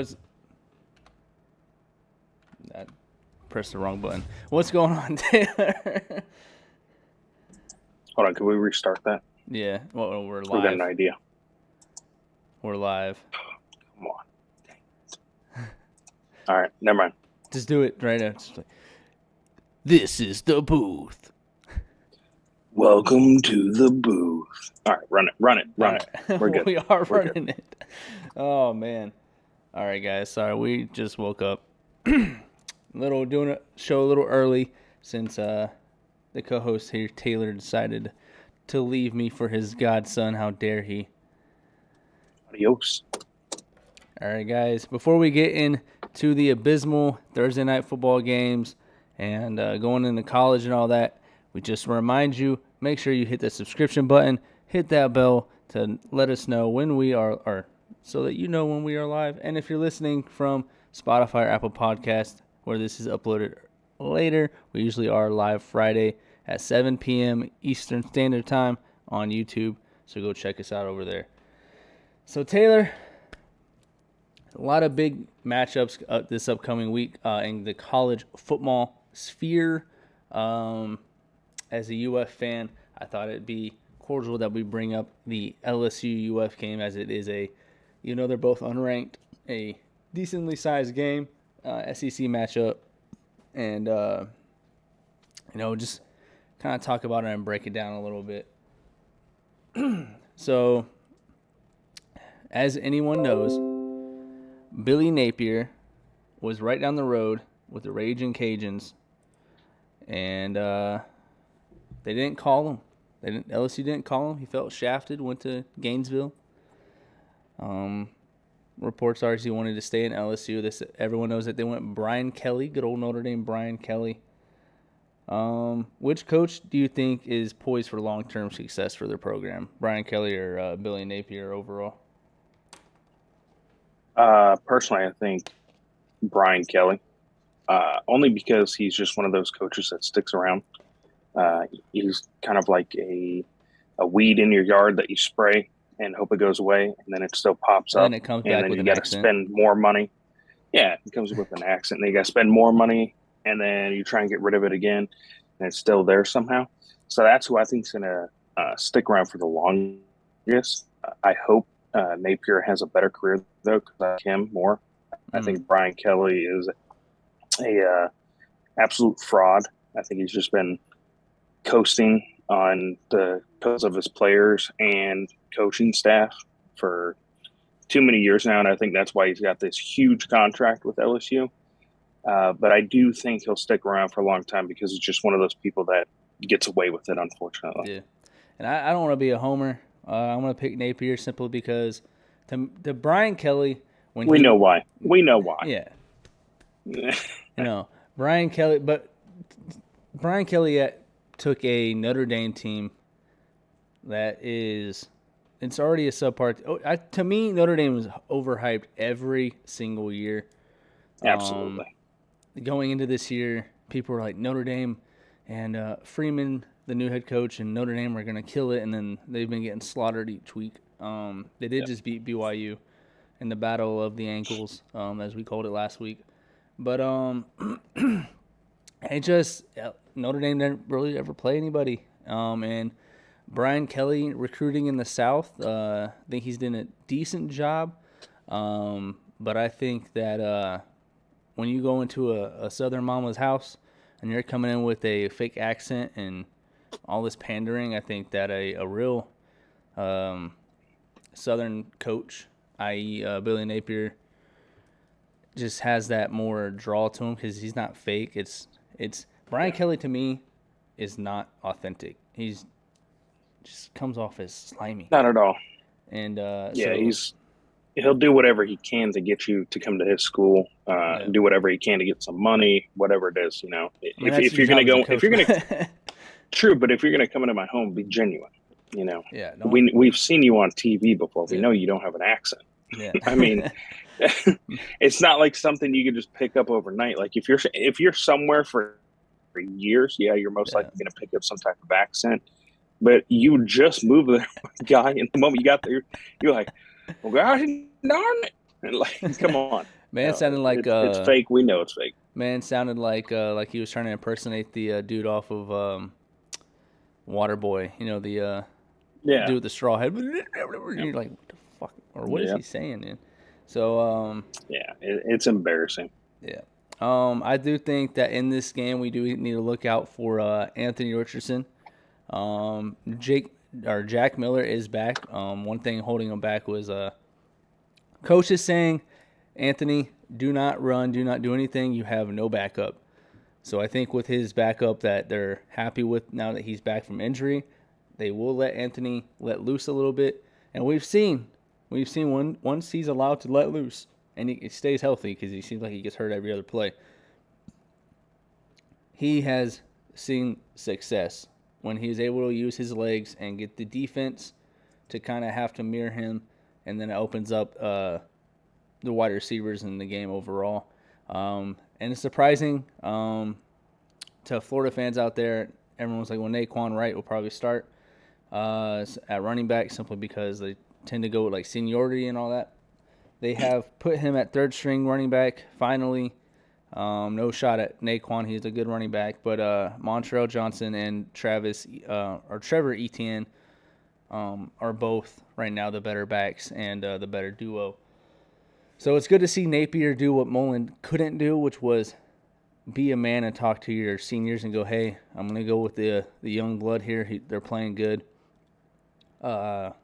What's that? Pressed the wrong button. What's going on, Taylor? Hold on, can we restart that? Yeah, well, we're We got live. an idea. We're live. Come on. Dang it. All right, never mind. Just do it right now. Just like, this is the booth. Welcome to the booth. All right, run it. Right. We're good. We are We're running it. Oh man. All right, guys. Sorry, we just woke up. Doing a show a little early since the co-host here, Taylor, decided to leave me for his godson. How dare he? Adios. All right, guys. Before we get into the abysmal Thursday night football games and going into college and all that, we just remind you, make sure you hit the subscription button, hit that bell to let us know when we are so that you know when we are live. And if you're listening from Spotify or Apple Podcast, where this is uploaded later, we usually are live Friday at 7 p.m. Eastern Standard Time on YouTube. So go check us out over there. So, Taylor, a lot of big matchups this upcoming week in the college football sphere. As a UF fan, I thought it'd be cordial that we bring up the LSU UF game, as it is they're both unranked, a decently sized game, SEC matchup, and just kind of talk about it and break it down a little bit. So, as anyone knows, Billy Napier was right down the road with the Ragin' Cajuns, and they didn't call him. LSU didn't call him. He felt shafted, went to Gainesville. Reports are he wanted to stay in LSU. Everyone knows that they went Brian Kelly, good old Notre Dame Brian Kelly. Which coach do you think is poised for long-term success for their program? Brian Kelly or Billy Napier overall? Personally, I think Brian Kelly, only because he's just one of those coaches that sticks around. He's kind of like a weed in your yard that you spray and hope it goes away, and then it still pops up, And it comes back then with you an got to accent. spend more money. Yeah, it comes with an accent, and then you got to spend more money, and then you try and get rid of it again, and it's still there somehow. So that's who I think is going to stick around for the longest. I hope Napier has a better career, though, because I like him more. I think Brian Kelly is a absolute fraud. I think he's just been coasting on the toes of his players and coaching staff for too many years now, and I think that's why he's got this huge contract with LSU. But I do think he'll stick around for a long time because he's just one of those people that gets away with it, unfortunately. Yeah, and I don't want to be a homer. I'm going to pick Napier simply because to Brian Kelly, we know why. Yeah. Brian Kelly, but Brian Kelly took a Notre Dame team that is, it's already a subpar. To me, Notre Dame was overhyped every single year. Absolutely. Going into this year, people were like, Notre Dame and Freeman, the new head coach, and Notre Dame are going to kill it, and then they've been getting slaughtered each week. They did just beat BYU in the Battle of the Ankles, as we called it last week. But Notre Dame didn't really ever play anybody. And Brian Kelly recruiting in the South, I think he's done a decent job. But I think that when you go into a Southern mama's house and you're coming in with a fake accent and all this pandering, I think that a real Southern coach, i.e. Billy Napier, just has that more draw to him because he's not fake. It's Brian Kelly to me is not authentic. He's just comes off as slimy. Not at all. And he'll do whatever he can to get you to come to his school. Do whatever he can to get some money, whatever it is. If you're going to go, true. But if you're going to come into my home, be genuine. Yeah. We've seen you on TV before. We know you don't have an accent. Yeah. I mean, it's not like something you can just pick up overnight. Like if you're somewhere for years, you're most likely going to pick up some type of accent. But you just moved there, guy, and the moment you got there, you're like, well, gosh darn it, Like, come on. Man sounded like It's fake. We know it's fake. like he was trying to impersonate the dude off of Waterboy. You know, the Yeah. dude with the straw head. You're like, what the fuck? Or what is Yeah. he saying, man? So, Yeah. It's embarrassing. yeah. I do think that in this game we do need to look out for Anthony Richardson. Jack Miller is back. One thing holding him back was coach is saying, Anthony, do not run, do not do anything. You have no backup. So I think with his backup that they're happy with now that he's back from injury, they will let Anthony let loose a little bit. And we've seen once he's allowed to let loose and he stays healthy because he seems like he gets hurt every other play. He has seen success when he's able to use his legs and get the defense to kind of have to mirror him, and then it opens up the wide receivers in the game overall. And it's surprising to Florida fans out there. Everyone's like, well, Naquan Wright will probably start at running back simply because they tend to go with like seniority and all that. They have put him at third string running back finally. No shot at Naquan. He's a good running back. But Montrell Johnson and Trevor Etienne are both right now the better backs and the better duo. So it's good to see Napier do what Mullen couldn't do, which was be a man and talk to your seniors and go, hey, I'm going to go with the young blood here. They're playing good. I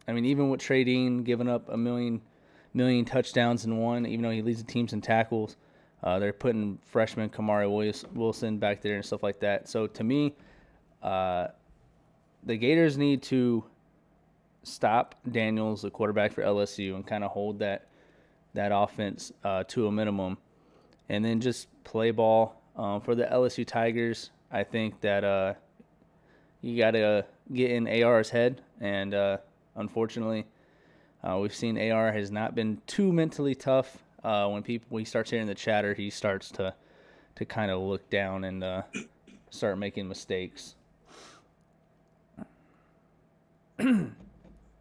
mean, even with Trey Dean giving up a million touchdowns in one, even though he leads the teams in tackles, they're putting freshman Kamari Wilson back there and stuff like that. So to me, the Gators need to stop Daniels, the quarterback for LSU, and kind of hold that offense to a minimum, and then just play ball. For the LSU Tigers, I think that you got to get in AR's head, and unfortunately, we've seen AR has not been too mentally tough. When he starts hearing the chatter, he starts to kind of look down and start making mistakes.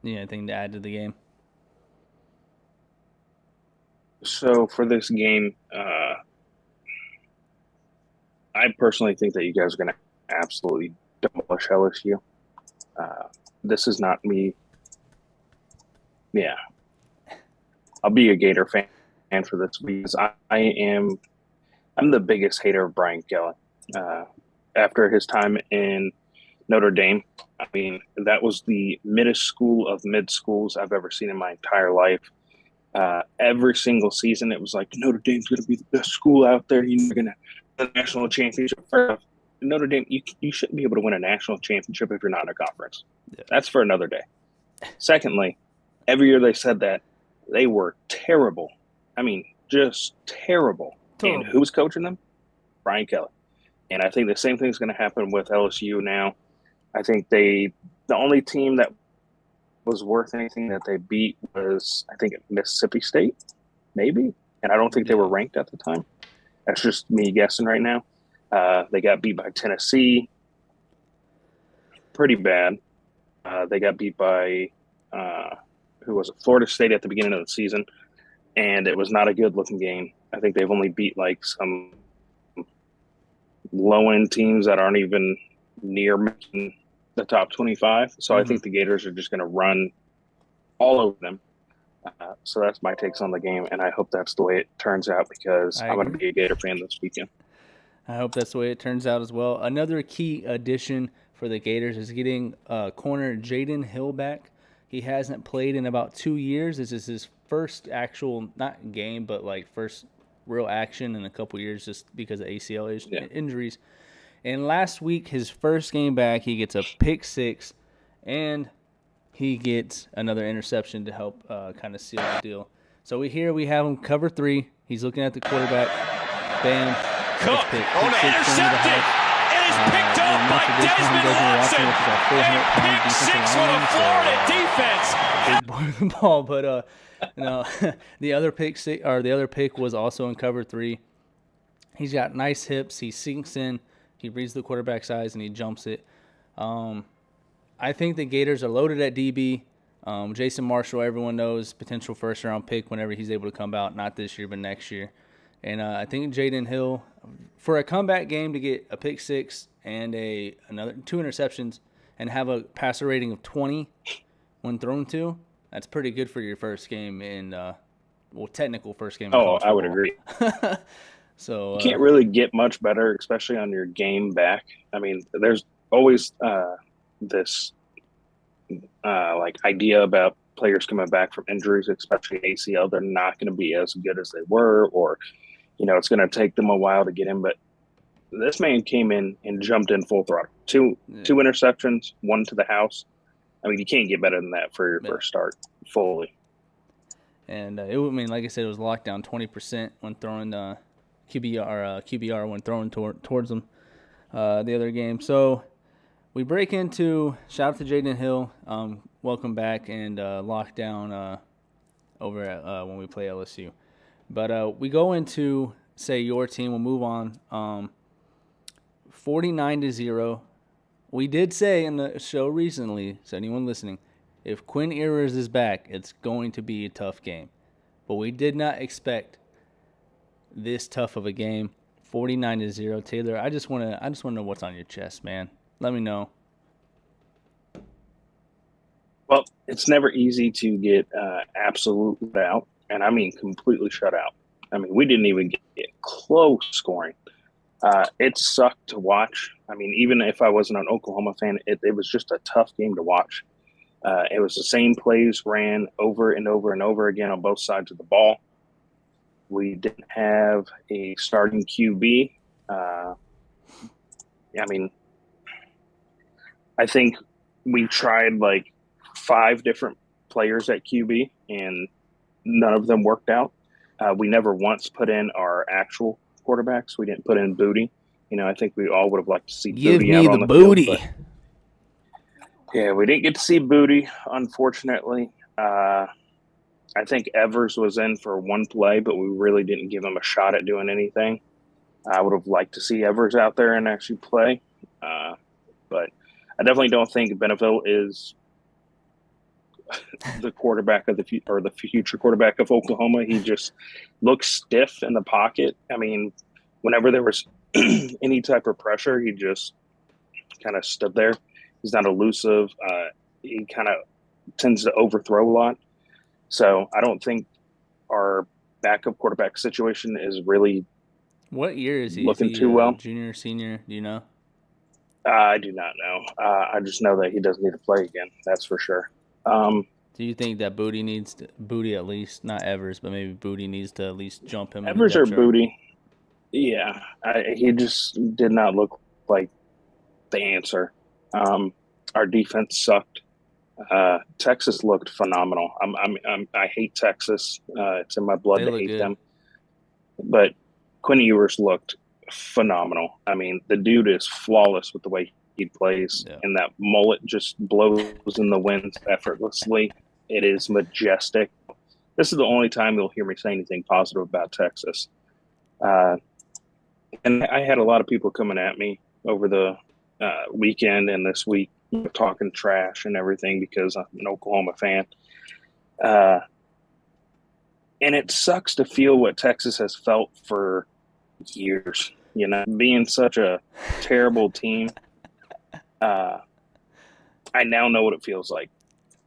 Anything to add to the game? So for this game, I personally think that you guys are going to absolutely demolish LSU. This is not me. Yeah, I'll be a Gator fan for this because I'm the biggest hater of Brian Kelly. After his time in Notre Dame, I mean, that was the middest school of mid schools I've ever seen in my entire life. Every single season, it was like Notre Dame's going to be the best school out there. You're going to win the national championship. Notre Dame, you shouldn't be able to win a national championship if you're not in a conference. Yeah. That's for another day. Secondly, every year they said that, they were terrible. I mean, just terrible. And who's coaching them? Brian Kelly. And I think the same thing is going to happen with LSU now. I think the only team that was worth anything that they beat was, I think, Mississippi State, maybe. And I don't think they were ranked at the time. That's just me guessing right now. They got beat by Tennessee. Pretty bad. They got beat by, who was it? Florida State at the beginning of the season. And it was not a good-looking game. I think they've only beat like some low-end teams that aren't even near making the top 25. So I think the Gators are just going to run all over them. So that's my takes on the game, and I hope that's the way it turns out because I'm going to be a Gator fan this weekend. I hope that's the way it turns out as well. Another key addition for the Gators is getting corner Jaden Hill back. He hasn't played in about 2 years. This is his first actual, not game, but like first real action in a couple years just because of ACL injuries. And last week, his first game back, he gets a pick six, and he gets another interception to help kind of seal the deal. So we have him cover 3. He's looking at the quarterback. Bam. Cook on to intercept it. It is picked up by Desmond Watson. A pick six for the Florida defense. Big boy with the ball, but the other pick was also in cover 3. He's got nice hips. He sinks in. He reads the quarterback's eyes and he jumps it. I think the Gators are loaded at DB. Jason Marshall, everyone knows, potential first-round pick whenever he's able to come out. Not this year, but next year. And I think Jaden Hill, for a comeback game to get a pick six and another 2 interceptions and have a passer rating of 20 when thrown to, that's pretty good for your first game in technical first game in college football. I would agree. So you can't really get much better, especially on your game back. I mean, there's always this idea about players coming back from injuries, especially ACL. They're not going to be as good as they were, or it's going to take them a while to get in. But this man came in and jumped in full throttle. Two interceptions, 1 to the house. I mean, you can't get better than that for your first start fully. And like I said, it was lockdown 20% when throwing QBR when thrown towards them the other game. So we break into shout out to Jaden Hill, welcome back, and lockdown over at when we play LSU. But we go into say your team. We'll move on. 49-0. We did say in the show recently, so anyone listening, if Quinn Ewers is back, it's going to be a tough game. But we did not expect this tough of a game. 49-0. Taylor, I just want to know what's on your chest, man. Let me know. Well, it's never easy to get absolute out, and I mean completely shut out. I mean, we didn't even get close scoring. It sucked to watch. I mean, even if I wasn't an Oklahoma fan, it was just a tough game to watch. It was the same plays ran over and over and over again on both sides of the ball. We didn't have a starting QB. I mean, I think we tried like 5 different players at QB, and none of them worked out. We never once put in our actual quarterbacks. We didn't put in Booty. I think we all would have liked to see Booty out on the Booty. field. Yeah, we didn't get to see Booty, unfortunately. I think Evers was in for 1 play, but we really didn't give him a shot at doing anything. I would have liked to see Evers out there and actually play. But I definitely don't think Beneville is the quarterback of the future quarterback of Oklahoma. He just looks stiff in the pocket. I mean, whenever there was any type of pressure, he just kind of stood there. He's not elusive. He kind of tends to overthrow a lot. So I don't think our backup quarterback situation is really what year is he? Looking too well. Junior, senior? Do you know? I do not know. I just know that he doesn't need to play again. That's for sure. Do you think that Booty at least, not Evers, but maybe Booty needs to at least jump him? Evers or Booty? Yeah, he just did not look like the answer. Our defense sucked. Texas looked phenomenal. I hate Texas. It's in my blood to hate them. But Quinn Ewers looked phenomenal. I mean, the dude is flawless with the way he plays, and that mullet just blows in the wind effortlessly. It is majestic. This is the only time you'll hear me say anything positive about Texas. And I had a lot of people coming at me over the weekend and this week talking trash and everything because I'm an Oklahoma fan. And it sucks to feel what Texas has felt for years, being such a terrible team. I now know what it feels like,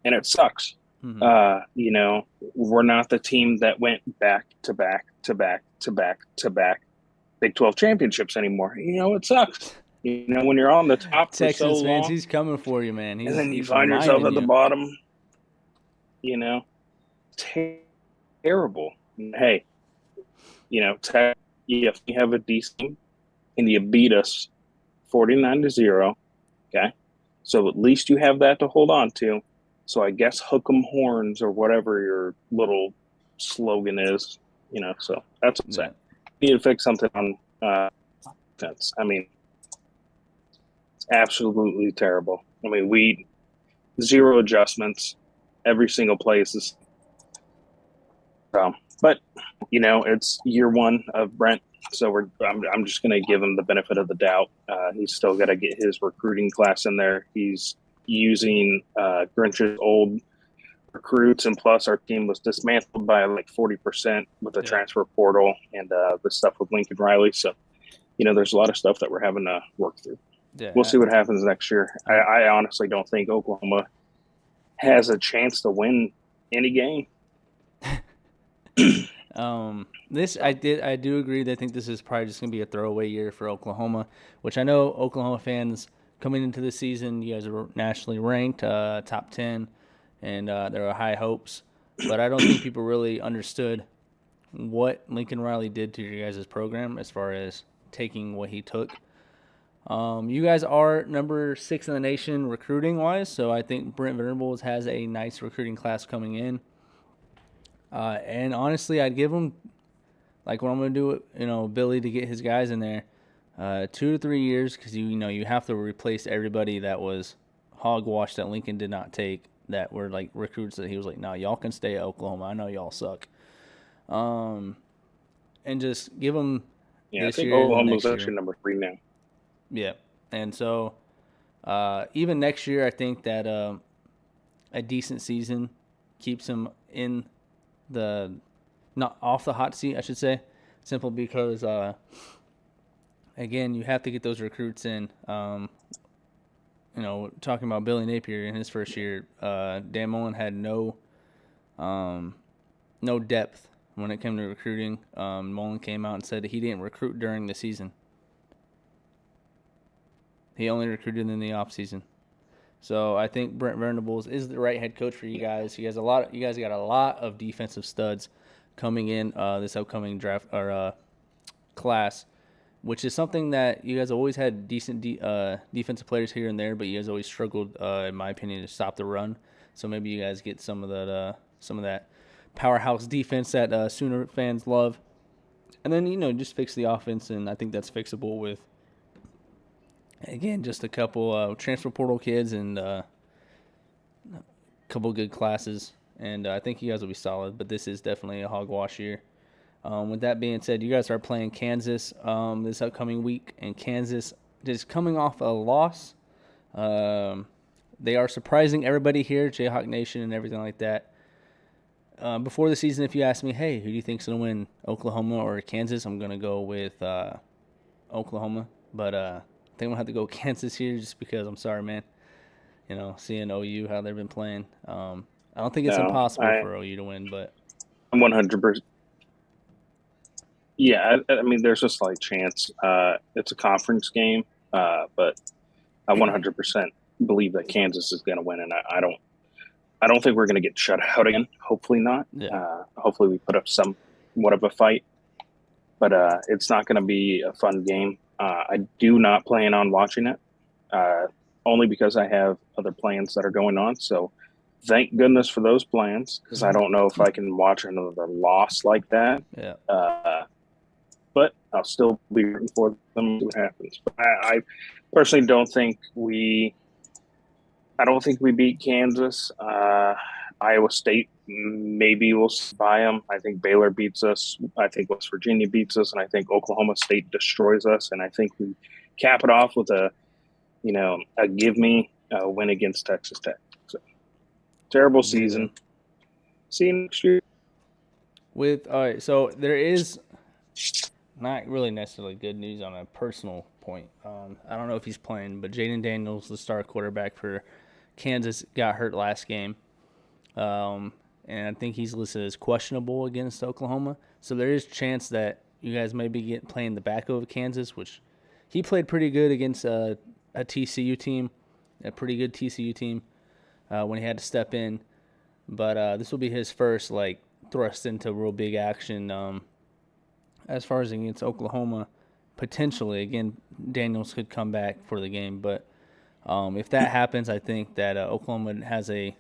and it sucks. Mm-hmm. We're not the team that went back to back to back to back to back Big 12 championships anymore. It sucks. When you're on the top Texas for so fans, long, he's coming for you, man. And then you find yourself at the bottom. Terrible. Hey, if you have a decent team and you beat us 49-0, okay? So at least you have that to hold on to. So I guess hook 'em horns or whatever your little slogan is, so that's what I'm saying. You need to fix something on defense. I mean, it's absolutely terrible. I mean, we 0 adjustments. Every single play is but it's year 1 of Brent, so I'm just going to give him the benefit of the doubt. He's still got to get his recruiting class in there. He's using Grinch's old recruits, and plus our team was dismantled by like 40% with the transfer portal and the stuff with Lincoln Riley. So, there's a lot of stuff that we're having to work through. Yeah, we'll see what happens next year. I honestly don't think Oklahoma has a chance to win any game. I do agree that I think this is probably just going to be a throwaway year for Oklahoma, which I know Oklahoma fans coming into the season, you guys are nationally ranked, top 10, and there are high hopes. But I don't think people really understood what Lincoln Riley did to your guys' program as far as taking what he took. You guys are number 6 in the nation recruiting-wise, so I think Brent Venables has a nice recruiting class coming in. And honestly, I'd give him, like what I'm going to do, Billy, to get his guys in there, 2 to 3 years, because you have to replace everybody that was hogwash that Lincoln did not take, that were like recruits that he was like, no, y'all can stay at Oklahoma. I know y'all suck. And just give them this year. Oklahoma's actually number 3 now. Yeah, and so even next year, I think that a decent season keeps him in not off the hot seat, I should say, simply because again, you have to get those recruits in. Talking about Billy Napier in his first year, Dan Mullen had no depth when it came to recruiting. Mullen came out and said that he didn't recruit during the season. He only recruited in the off season. So I think Brent Venables is the right head coach for you guys. You guys got a lot of defensive studs coming in this upcoming draft or class, which is something that you guys always had decent defensive players here and there, but you guys always struggled, in my opinion, to stop the run. So maybe you guys get some of that powerhouse defense that Sooner fans love, and then just fix the offense, and I think that's fixable with, again, just a couple transfer portal kids and a couple good classes, and I think you guys will be solid. But this is definitely a hogwash year. With that being said, you guys are playing Kansas this upcoming week, and Kansas is coming off a loss. They are surprising everybody here, Jayhawk Nation and everything like that. Before the season, if you ask me, hey, who do you think's going to win, Oklahoma or Kansas, I'm going to go with Oklahoma. But I think I'm going to have to go Kansas here just because, I'm sorry, man. Seeing OU, how they've been playing. I don't think it's impossible for OU to win, but I'm 100%. Yeah, I mean, there's a slight chance. It's a conference game, but I 100% believe that Kansas is going to win, and I don't think we're going to get shut out again. Hopefully not. Yeah. Hopefully we put up somewhat of a fight, but it's not going to be a fun game. I do not plan on watching it, only because I have other plans that are going on. So thank goodness for those plans, because I don't know if I can watch another loss like that. Yeah. But I'll still be rooting for them to what happens. But I personally don't think we beat Kansas. Iowa State, maybe we'll buy them. I think Baylor beats us. I think West Virginia beats us, and I think Oklahoma State destroys us. And I think we cap it off with a give me a win against Texas Tech. So terrible season. See you next year. All right, so there is not really necessarily good news on a personal point. I don't know if he's playing, but Jaden Daniels, the star quarterback for Kansas, got hurt last game. And I think he's listed as questionable against Oklahoma. So there is a chance that you guys may be playing the back of Kansas, which he played pretty good against a TCU team, a pretty good TCU team, when he had to step in. But this will be his first thrust into real big action. As far as against Oklahoma, potentially, again, Daniels could come back for the game. But if that happens, I think that Oklahoma has a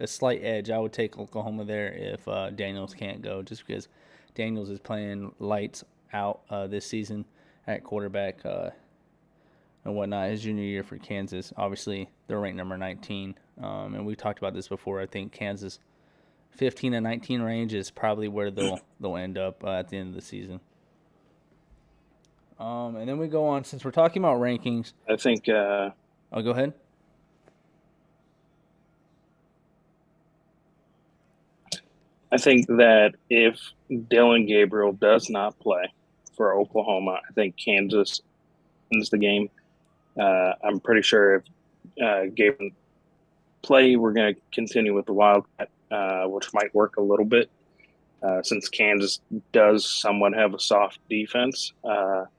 slight edge. I would take Oklahoma there if Daniels can't go, just because Daniels is playing lights out this season at quarterback and whatnot. His junior year for Kansas, obviously, they're ranked number 19. And we talked about this before. I think Kansas 15 and 19 range is probably where they'll end up at the end of the season. And then we go on, since we're talking about rankings. I think. Go ahead. I think that if Dylan Gabriel does not play for Oklahoma, I think Kansas wins the game. I'm pretty sure if Gabriel play, we're going to continue with the Wildcat, which might work a little bit since Kansas does somewhat have a soft defense. But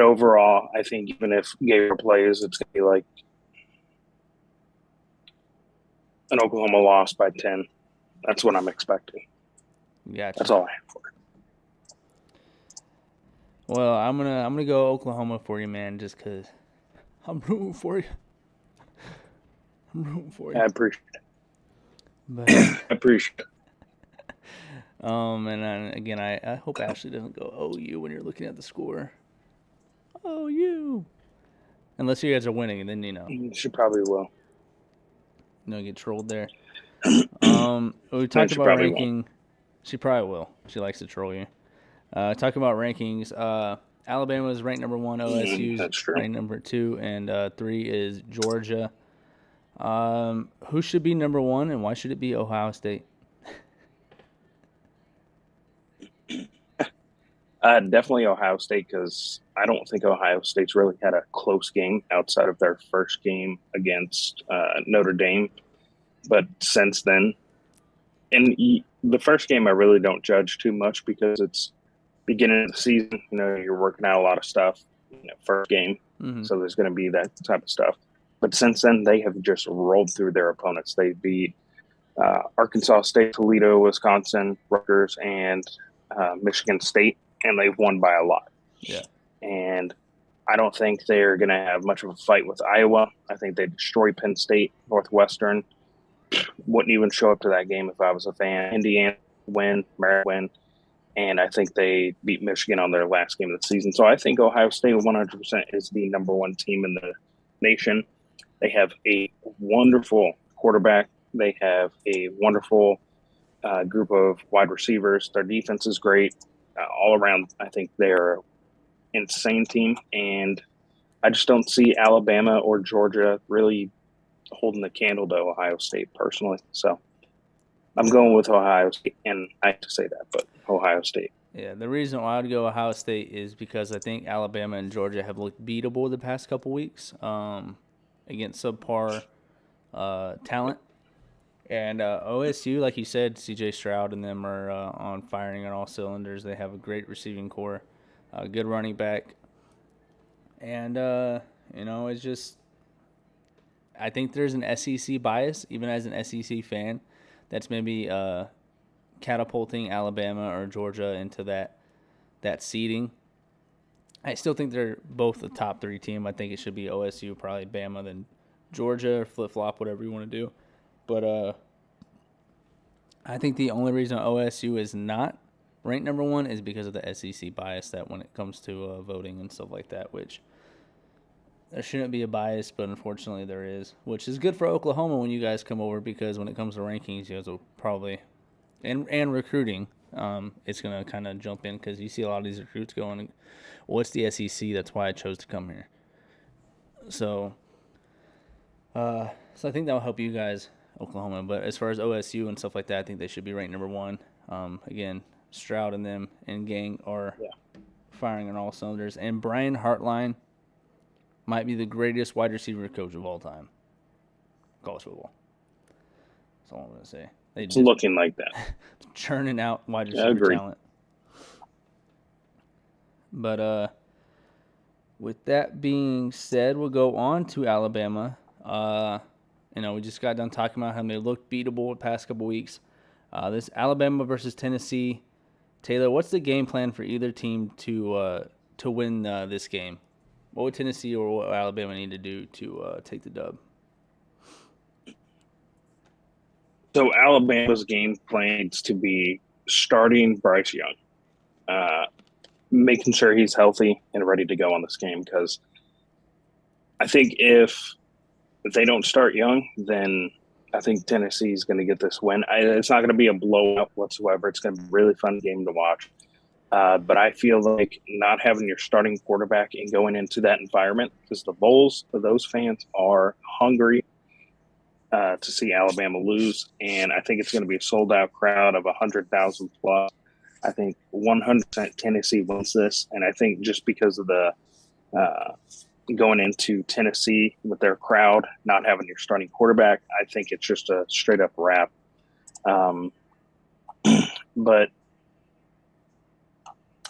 overall, I think even if Gabriel plays, it's going to be like an Oklahoma loss by 10. That's what I'm expecting. Gotcha. That's all I have for it. Well, I'm gonna go Oklahoma for you, man, just because I'm rooting for you. I appreciate it. But, I appreciate it. and again, I hope Ashley doesn't go OU when you're looking at the score. OU. Unless you guys are winning, and then She probably will. Get trolled there. We talked about ranking. Won't. She probably will. She likes to troll you. Talking about rankings. Alabama is ranked number 1. OSU is ranked number 2, and 3 is Georgia. Who should be number 1, and why should it be Ohio State? Definitely Ohio State, because I don't think Ohio State's really had a close game outside of their first game against Notre Dame. But since then, and the first game I really don't judge too much because it's beginning of the season. You're working out a lot of stuff. First game, so there's going to be that type of stuff. But since then, they have just rolled through their opponents. They beat Arkansas State, Toledo, Wisconsin, Rutgers, and Michigan State, and they've won by a lot. Yeah. And I don't think they're going to have much of a fight with Iowa. I think they destroy Penn State, Northwestern. Wouldn't even show up to that game if I was a fan. Indiana win, Maryland win, and I think they beat Michigan on their last game of the season. So I think Ohio State 100% is the number 1 team in the nation. They have a wonderful quarterback. They have a wonderful group of wide receivers. Their defense is great. All around, I think they're an insane team, and I just don't see Alabama or Georgia really holding the candle to Ohio State personally. So I'm going with Ohio State, and I hate to say that, but Ohio State. Yeah, the reason why I would go Ohio State is because I think Alabama and Georgia have looked beatable the past couple weeks against subpar talent. And OSU, like you said, CJ Stroud and them are on firing on all cylinders. They have a great receiving core, a good running back. And, it's just – I think there's an SEC bias, even as an SEC fan, that's maybe catapulting Alabama or Georgia into that seeding. I still think they're both the top 3 team. I think it should be OSU, probably Bama, then Georgia, or flip-flop, whatever you want to do. But I think the only reason OSU is not ranked number 1 is because of the SEC bias that when it comes to voting and stuff like that, which there shouldn't be a bias, but unfortunately there is, which is good for Oklahoma when you guys come over, because when it comes to rankings, you guys will probably and recruiting, it's going to kind of jump in because you see a lot of these recruits going, what's the SEC? That's why I chose to come here. So I think that will help you guys, Oklahoma. But as far as OSU and stuff like that, I think they should be ranked number 1. Again, Stroud and them and gang are firing on all cylinders. And Brian Hartline might be the greatest wide receiver coach of all time. College football. That's all I'm going to say. It's looking like that. Churning out wide receiver talent. But with that being said, we'll go on to Alabama. We just got done talking about how they looked beatable the past couple weeks. This Alabama versus Tennessee. Taylor, what's the game plan for either team to win this game? What would Tennessee or what Alabama need to do to take the dub? So Alabama's game plans to be starting Bryce Young, making sure he's healthy and ready to go on this game, because I think if they don't start Young, then I think Tennessee is going to get this win. It's not going to be a blowout whatsoever. It's going to be a really fun game to watch. But I feel like not having your starting quarterback and going into that environment, because the Bulls, those fans are hungry. to see Alabama lose, and I think it's going to be a sold-out crowd of 100,000 plus. I think 100% Tennessee wins this, and I think just because of the going into Tennessee with their crowd, not having your starting quarterback, I think it's just a straight-up wrap. But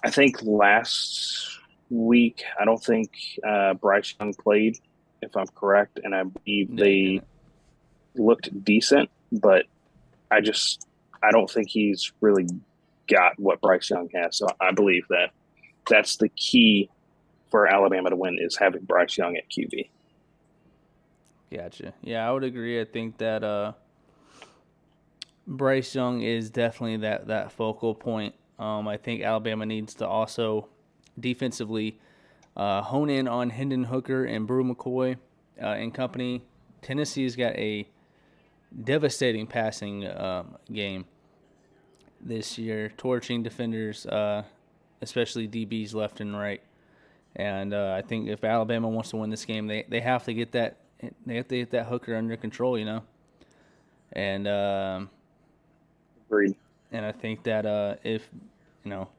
I think last week, I don't think Bryce Young played, if I'm correct, and I believe they looked decent, but I don't think he's really got what Bryce Young has. So I believe that that's the key for Alabama to win is having Bryce Young at QB. Gotcha. Yeah, I would agree. I think that Bryce Young is definitely that focal point. I think Alabama needs to also defensively hone in on Hendon Hooker and Brew McCoy and company. Tennessee's got a devastating passing game this year, torching defenders, especially DBs left and right. And I think if Alabama wants to win this game, they have to get that Hooker under control, you know. And Agreed. And I think that if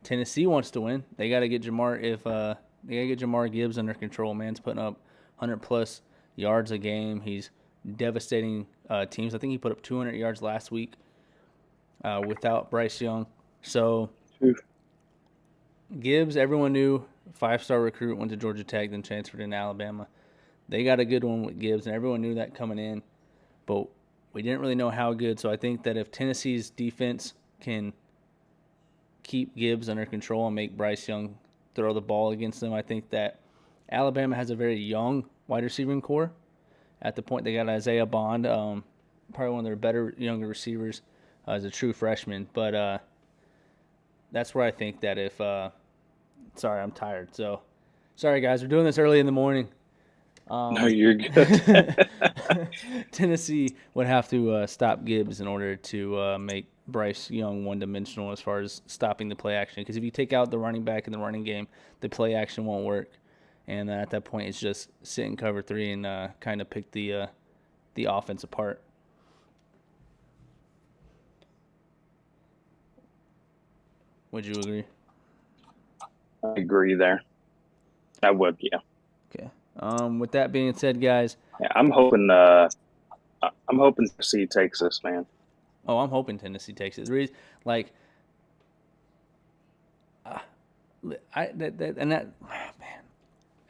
Tennessee wants to win, they got to get Jamar Gibbs under control. Man's putting up 100+ yards a game. He's devastating teams. I think he put up 200 yards last week without Bryce Young. So Gibbs, everyone knew, 5-star recruit, went to Georgia Tech, then transferred into Alabama. They got a good one with Gibbs, and everyone knew that coming in. But we didn't really know how good. So I think that if Tennessee's defense can keep Gibbs under control and make Bryce Young throw the ball against them, I think that Alabama has a very young wide receiving core. At the point they got Isaiah Bond, probably one of their better younger receivers as a true freshman. But that's where I think that if sorry, I'm tired. So sorry, guys. We're doing this early in the morning. No, you're good. Tennessee would have to stop Gibbs in order to make Bryce Young one-dimensional as far as stopping the play action. Because if you take out the running back in the running game, the play action won't work. And at that point, it's just sit in cover 3 and kind of pick the offense apart. Would you agree? I agree there. I would, yeah. Okay. With that being said, guys. Yeah, I'm hoping Tennessee takes this, man. Oh, I'm hoping Tennessee takes it. Man,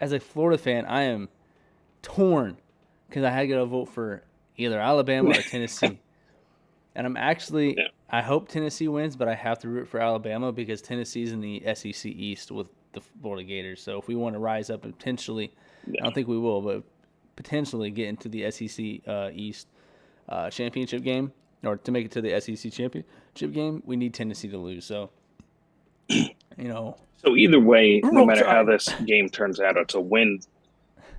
as a Florida fan, I am torn because I had to go vote for either Alabama or Tennessee. And I'm actually, I hope Tennessee wins, but I have to root for Alabama because Tennessee's in the SEC East with the Florida Gators. So if we want to rise up and potentially, I don't think we will, but potentially get into the SEC East championship game, or to make it to the SEC championship game, we need Tennessee to lose. So, So either way, no matter how this game turns out, it's a win.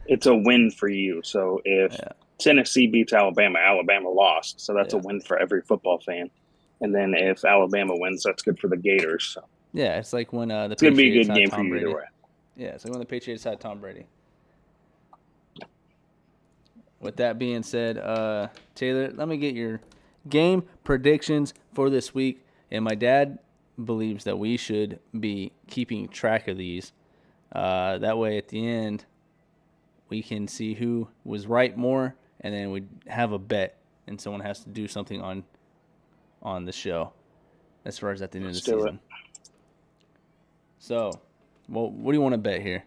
It's a win for you. So if Tennessee beats Alabama, Alabama lost. So that's a win for every football fan. And then if Alabama wins, that's good for the Gators. So. Yeah, it's like when the it's going to be a Patriots good game for you either way. Yeah, it's like when the Patriots had Tom Brady. With that being said, Taylor, let me get your game predictions for this week. And my dad believes that we should be keeping track of these. That way at the end, we can see who was right more, and then we have a bet, and someone has to do something on the show as far as at the end of the season. So, well, what do you want to bet here?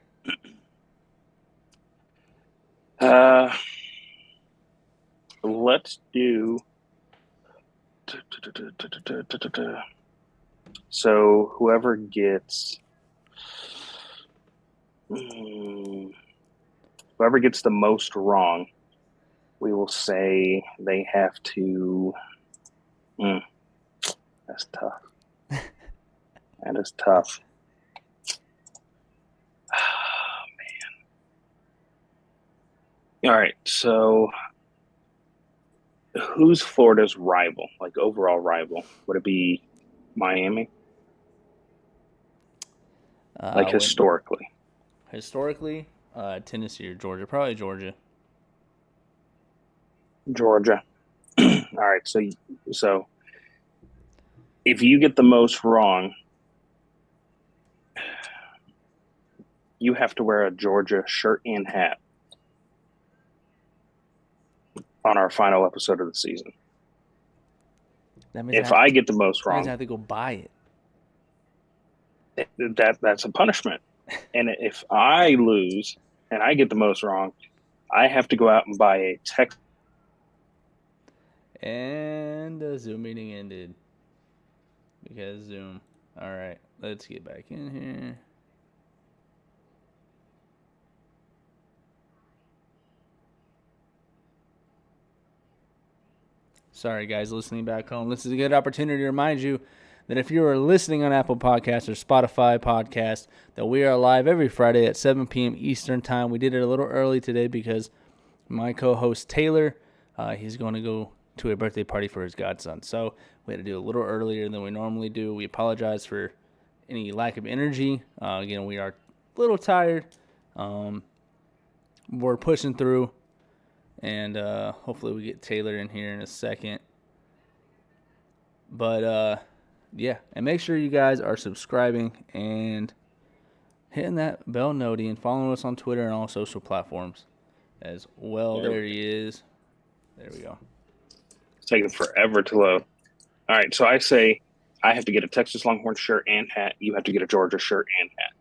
Let's do. So whoever gets the most wrong, we will say they have to. That's tough. That is tough. Oh, man. All right, so who's Florida's rival, like overall rival? Would it be Miami? Like historically? Tennessee or Georgia? Probably Georgia. Georgia. All right, so if you get the most wrong, you have to wear a Georgia shirt and hat on our final episode of the season. That means If I get the most that means wrong, I have to go buy it. that's a punishment. And if I lose and I get the most wrong, I have to go out and buy a Texas. And the Zoom meeting ended because Zoom. All right, let's get back in here. Sorry, guys, listening back home. This is a good opportunity to remind you that if you are listening on Apple Podcasts or Spotify Podcasts, that we are live every Friday at 7 p.m. Eastern Time. We did it a little early today because my co-host Taylor, he's going to go to a birthday party for his godson. So we had to do a little earlier than we normally do. We apologize for any lack of energy. Again, we are a little tired. We're pushing through. And hopefully we get Taylor in here in a second. But, yeah. And make sure you guys are subscribing and hitting that bell noty and following us on Twitter and all social platforms as well. There he is. There we go. It's taking forever to load. All right, so I say I have to get a Texas Longhorn shirt and hat. You have to get a Georgia shirt and hat.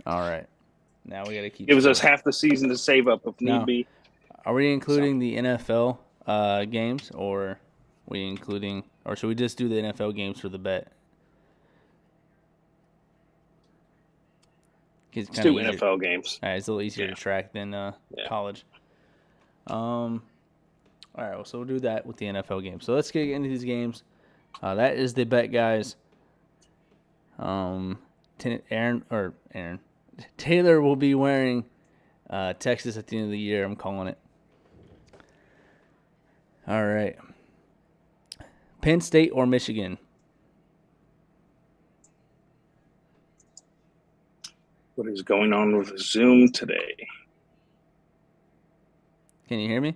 All right. Now we got to keep Gives us half the season to save up if need be. Are we including the NFL games, or should we just do the NFL games for the bet? Let's do NFL games. All right, it's a little easier to track than college. All right, so we'll do that with the NFL games. So let's get into these games. That is the bet, guys. Taylor will be wearing Texas at the end of the year. I'm calling it. All right. Penn State or Michigan? What is going on with Zoom today? Can you hear me?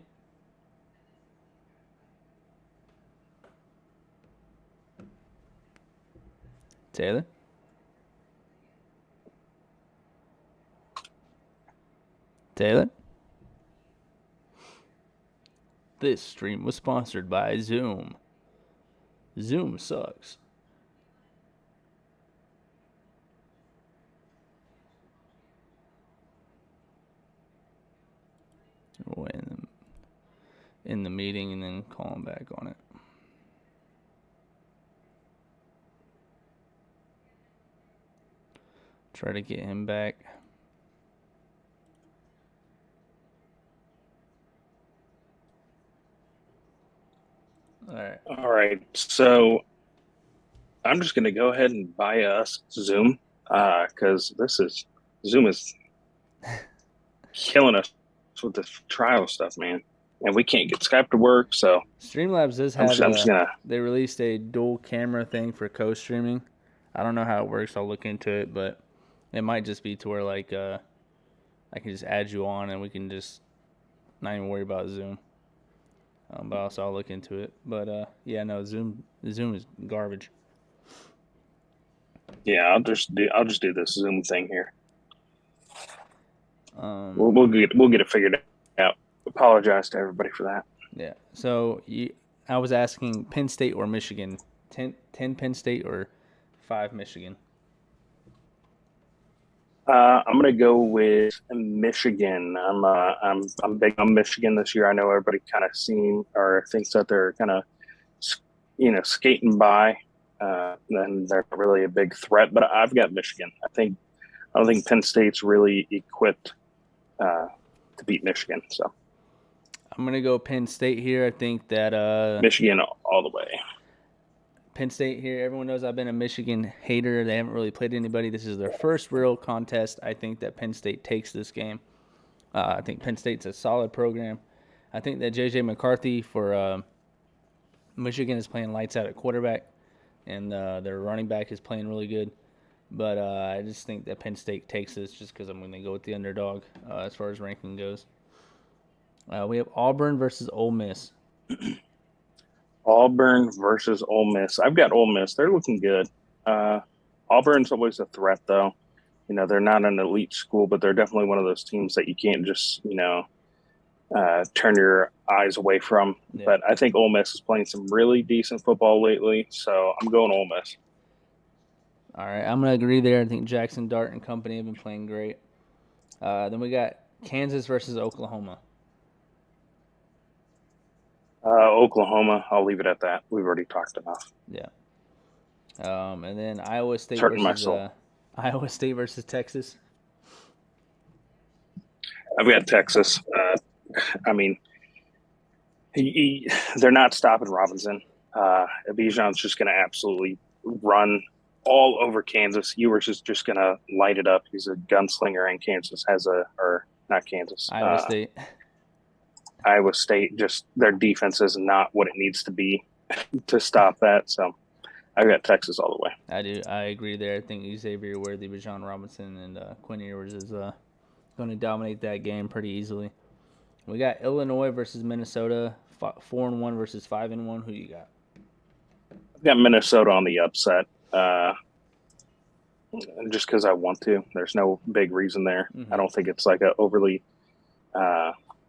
Taylor? Taylor? This stream was sponsored by Zoom. Zoom sucks. We'll in the meeting and then call him back on it. Try to get him back. All right. So I'm just going to go ahead and buy us Zoom because Zoom is killing us with this trial stuff, man. And we can't get Skype to work, so Streamlabs does have they released a dual camera thing for co-streaming. I don't know how it works. I'll look into it, but it might just be to where I can just add you on and we can just not even worry about Zoom. But also I'll look into it. But Zoom is garbage. Yeah, I'll just do this Zoom thing here. We'll get it figured out. Apologize to everybody for that. Yeah. So I was asking Penn State or Michigan. 10 Penn State or 5 Michigan. I'm gonna go with Michigan. I'm big on Michigan this year. I know everybody kind of thinks that they're kind of skating by. Then they're really a big threat. But I've got Michigan. I don't think Penn State's really equipped to beat Michigan. So I'm gonna go Penn State here. I think that Michigan all the way. Penn State here. Everyone knows I've been a Michigan hater. They haven't really played anybody. This is their first real contest. I think that Penn State takes this game. I think Penn State's a solid program. I think that J.J. McCarthy for Michigan is playing lights out at quarterback, and their running back is playing really good. But I just think that Penn State takes this just because I'm going to go with the underdog as far as ranking goes. We have Auburn versus Ole Miss. Auburn versus Ole Miss. I've got Ole Miss. They're looking good. Auburn's always a threat, though. They're not an elite school, but they're definitely one of those teams that you can't just, turn your eyes away from. Yeah. But I think Ole Miss is playing some really decent football lately, so I'm going Ole Miss. All right, I'm going to agree there. I think Jackson Dart and company have been playing great. Then we got Kansas versus Oklahoma. Oklahoma, I'll leave it at that. We've already talked enough. Yeah. And then Iowa State Iowa State versus Texas. I've got Texas. They're not stopping Robinson. Bijan's just going to absolutely run all over Kansas. Ewers is just going to light it up. He's a gunslinger, and Kansas Iowa State. Iowa State, just their defense is not what it needs to be to stop that. So I've got Texas all the way. I do. I agree there. I think Xavier Worthy, Bijan Robinson, and Quinn Ewers is going to dominate that game pretty easily. We got Illinois versus Minnesota, 4-1 versus 5-1. Who you got? I've got Minnesota on the upset. Just because I want to. There's no big reason there. Mm-hmm. I don't think it's like a overly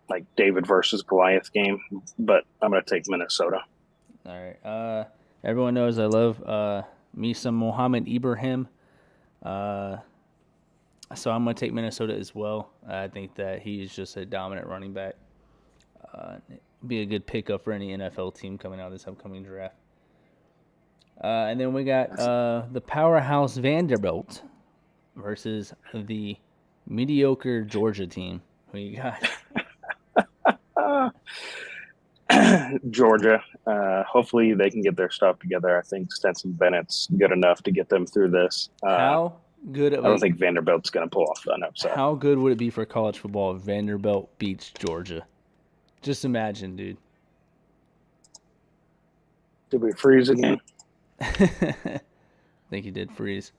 like David versus Goliath game, but I'm going to take Minnesota. All right. Everyone knows I love me some Mohamed Ibrahim. So I'm going to take Minnesota as well. I think that he's just a dominant running back. Be a good pickup for any NFL team coming out of this upcoming draft. And then we got the powerhouse Vanderbilt versus the mediocre Georgia team. Who you got? Georgia. Hopefully they can get their stuff together. I think Stetson Bennett's good enough to get them through this. How good? I don't think Vanderbilt's going to pull off an upset. How good would it be for college football if Vanderbilt beats Georgia? Just imagine, dude. Did we freeze again? I think he did freeze.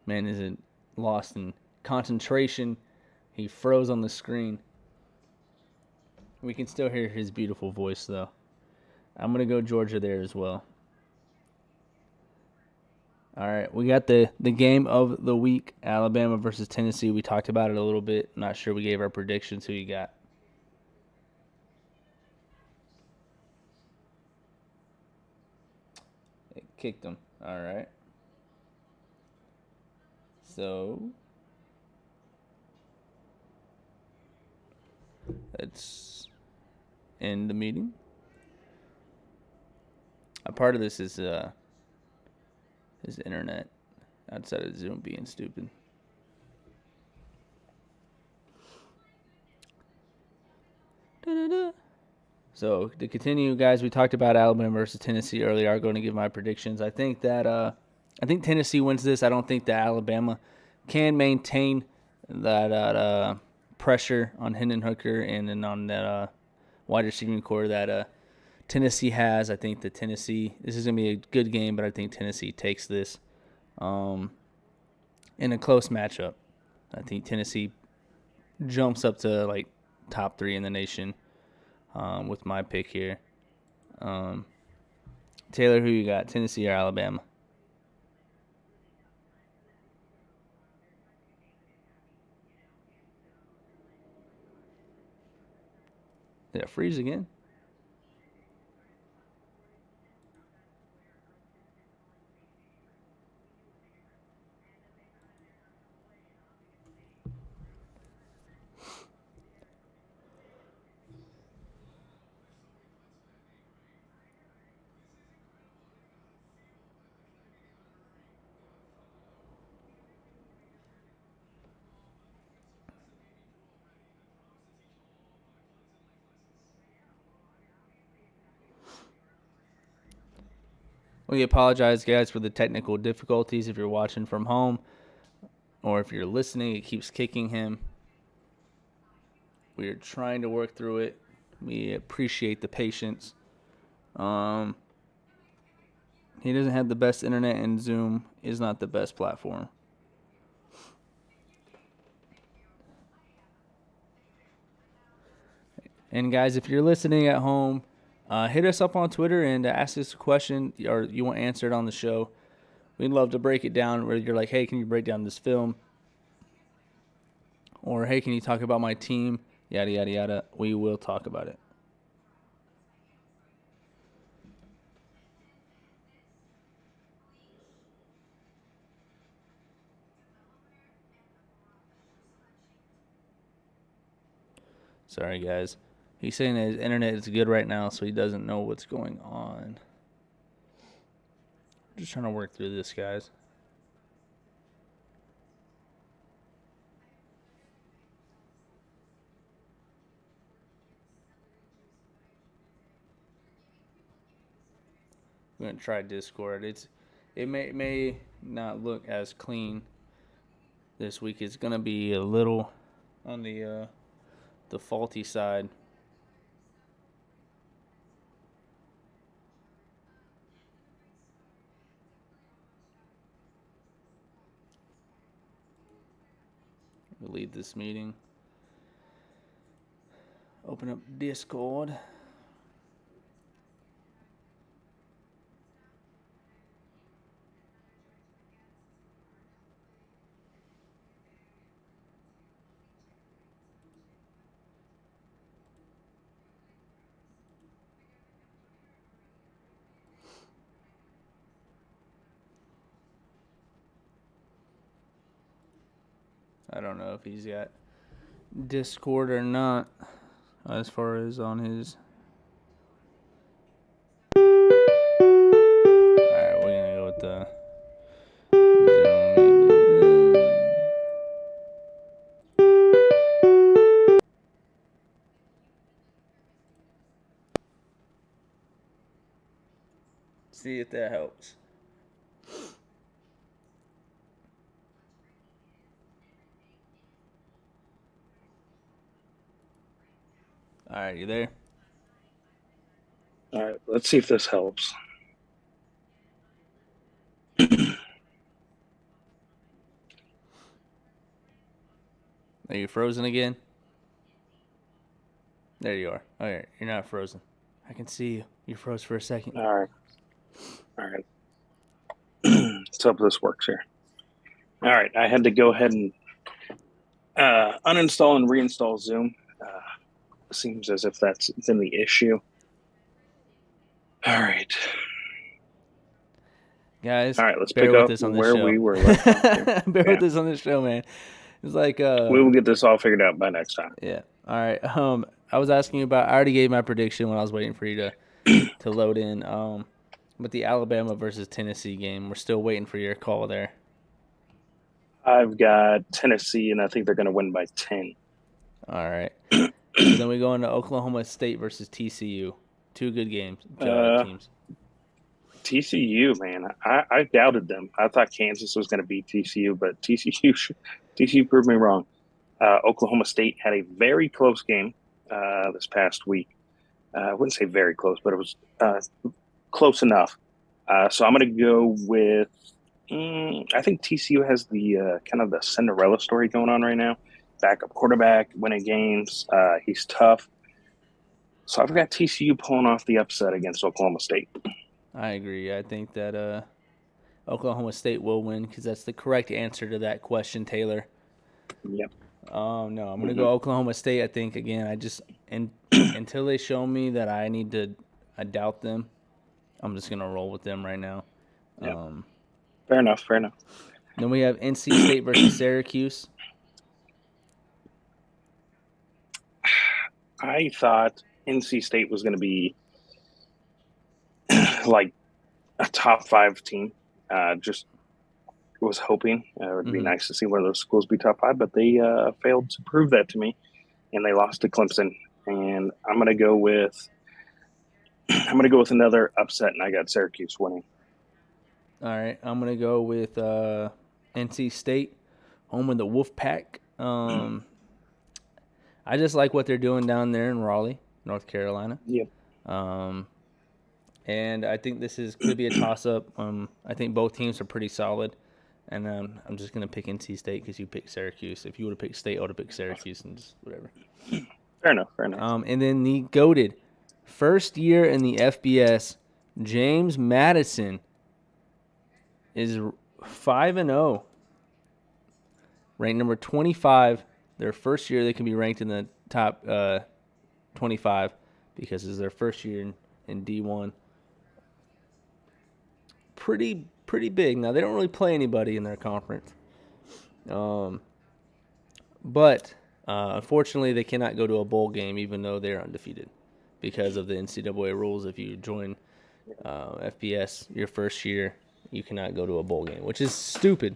Man isn't lost in concentration. He froze on the screen. We can still hear his beautiful voice, though. I'm going to go Georgia there as well. All right, we got the game of the week, Alabama versus Tennessee. We talked about it a little bit. Not sure we gave our predictions. Who you got? It kicked him. All right. So let's end the meeting. A part of this is his internet outside of Zoom being stupid. Da-da-da. So to continue, guys, we talked about Alabama versus Tennessee earlier. I'm going to give my predictions. I think that Tennessee wins this. I don't think that Alabama can maintain that pressure on Hendon Hooker and then on that wide receiving core that Tennessee has. I think that this is going to be a good game, but I think Tennessee takes this in a close matchup. I think Tennessee jumps up to like top 3 in the nation with my pick here. Taylor, who you got, Tennessee or Alabama? Did it freeze again? We apologize, guys, for the technical difficulties. If you're watching from home or if you're listening, it keeps kicking him. We are trying to work through it. We appreciate the patience. He doesn't have the best internet, and Zoom is not the best platform. And guys, if you're listening at home, hit us up on Twitter and ask us a question, or you want answered on the show. We'd love to break it down. Where you're like, hey, can you break down this film? Or hey, can you talk about my team? Yada yada yada. We will talk about it. Sorry, guys. He's saying that his internet is good right now, so he doesn't know what's going on. Just trying to work through this, guys. I'm gonna try Discord. It may not look as clean this week. It's gonna be a little on the faulty side. We lead this meeting. Open up Discord. I don't know if he's got Discord or not, as far as on his. Alright, we're gonna go with the see if that helps. All right, you there? All right, let's see if this helps. Are you frozen again? There you are. All right, you're not frozen. I can see you. You froze for a second. All right. Let's hope this works here. All right, I had to go ahead and uninstall and reinstall Zoom. Seems as if that's been the issue. All right. Guys, all right, let's bear pick with up us on this where show. we were left off here. Bear with us on this show, man. It's like we will get this all figured out by next time. Yeah. All right. I was asking you about. I already gave my prediction when I was waiting for you to load in. But the Alabama versus Tennessee game, we're still waiting for your call there. I've got Tennessee, and I think they're going to win by 10. All right. So then we go into Oklahoma State versus TCU. Two good games, teams. TCU, man, I doubted them. I thought Kansas was going to beat TCU, but TCU proved me wrong. Oklahoma State had a very close game this past week. I wouldn't say very close, but it was close enough. So I'm going to go with. I think TCU has the kind of the Cinderella story going on right now. Backup quarterback, winning games. He's tough. So I've got TCU pulling off the upset against Oklahoma State. I agree. I think that Oklahoma State will win because that's the correct answer to that question, Taylor. Yep. No, I'm going to go Oklahoma State. I think, again, until they show me that I doubt them, I'm just going to roll with them right now. Yep. Fair enough. Then we have NC State versus Syracuse. I thought NC State was going to be like a top 5 team. Just was hoping it would be nice to see one of those schools be top 5, but they failed to prove that to me, and they lost to Clemson. And I'm going to go with another upset, and I got Syracuse winning. All right, I'm going to go with NC State, home with the Wolfpack. I just like what they're doing down there in Raleigh, North Carolina. Yep. And I think this could be a toss-up. I think both teams are pretty solid. And I'm just going to pick NC State because you picked Syracuse. If you would have picked State, I would have picked Syracuse and just whatever. Fair enough. And then the GOATed first year in the FBS, James Madison is 5-0. Ranked number 25. Their first year, they can be ranked in the top 25 because it's their first year in D1. Pretty big. Now, they don't really play anybody in their conference. But unfortunately, they cannot go to a bowl game even though they're undefeated because of the NCAA rules. If you join FBS your first year, you cannot go to a bowl game, which is stupid.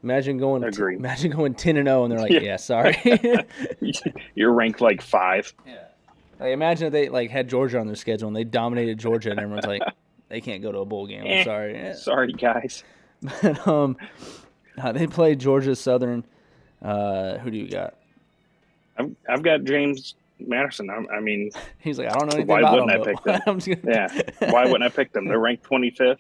Imagine going 10-0 and they're like, yeah sorry. You're ranked like 5. Yeah. Like, imagine if they like had Georgia on their schedule and they dominated Georgia and everyone's like, they can't go to a bowl game. I'm sorry. Yeah. Sorry, guys. But they played Georgia Southern. Who do you got? I've got James Madison. I mean, he's like, I don't know anything about him. Why wouldn't I pick them? Yeah. Why wouldn't I pick them? They're ranked 25th.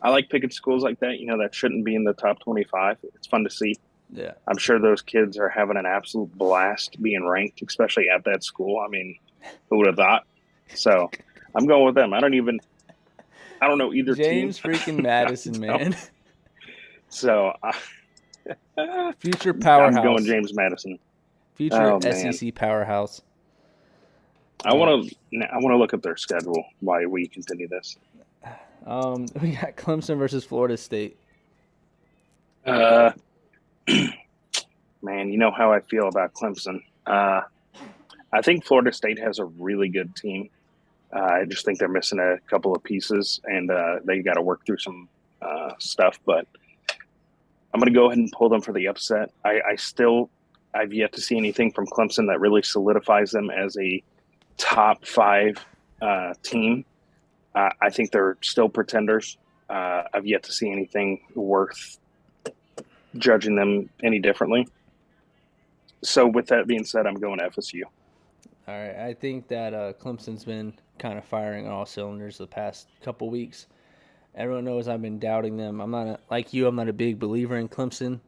I like picking schools like that, that shouldn't be in the top 25. It's fun to see. Yeah. I'm sure those kids are having an absolute blast being ranked, especially at that school. I mean, who would have thought? So I'm going with them. I don't know either James team. freaking Madison, man. So future powerhouse. I'm going James Madison. Future SEC powerhouse. I want to look at their schedule while we continue this. We got Clemson versus Florida State. Man, you know how I feel about Clemson. I think Florida State has a really good team. I just think they're missing a couple of pieces, and they got to work through some stuff. But I'm going to go ahead and pull them for the upset. I've yet to see anything from Clemson that really solidifies them as a top 5 team. I think they're still pretenders. I've yet to see anything worth judging them any differently. So with that being said, I'm going FSU. All right. I think that Clemson's been kind of firing on all cylinders the past couple weeks. Everyone knows I've been doubting them. I'm not a big believer in Clemson.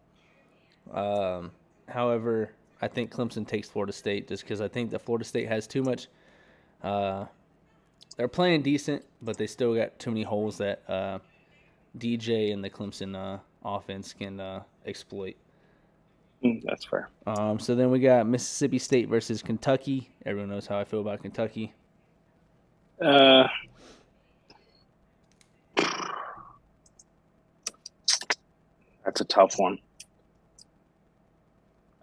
However, I think Clemson takes Florida State just because I think that Florida State has too much they're playing decent, but they still got too many holes that DJ and the Clemson offense can exploit. That's fair. So then we got Mississippi State versus Kentucky. Everyone knows how I feel about Kentucky. That's a tough one.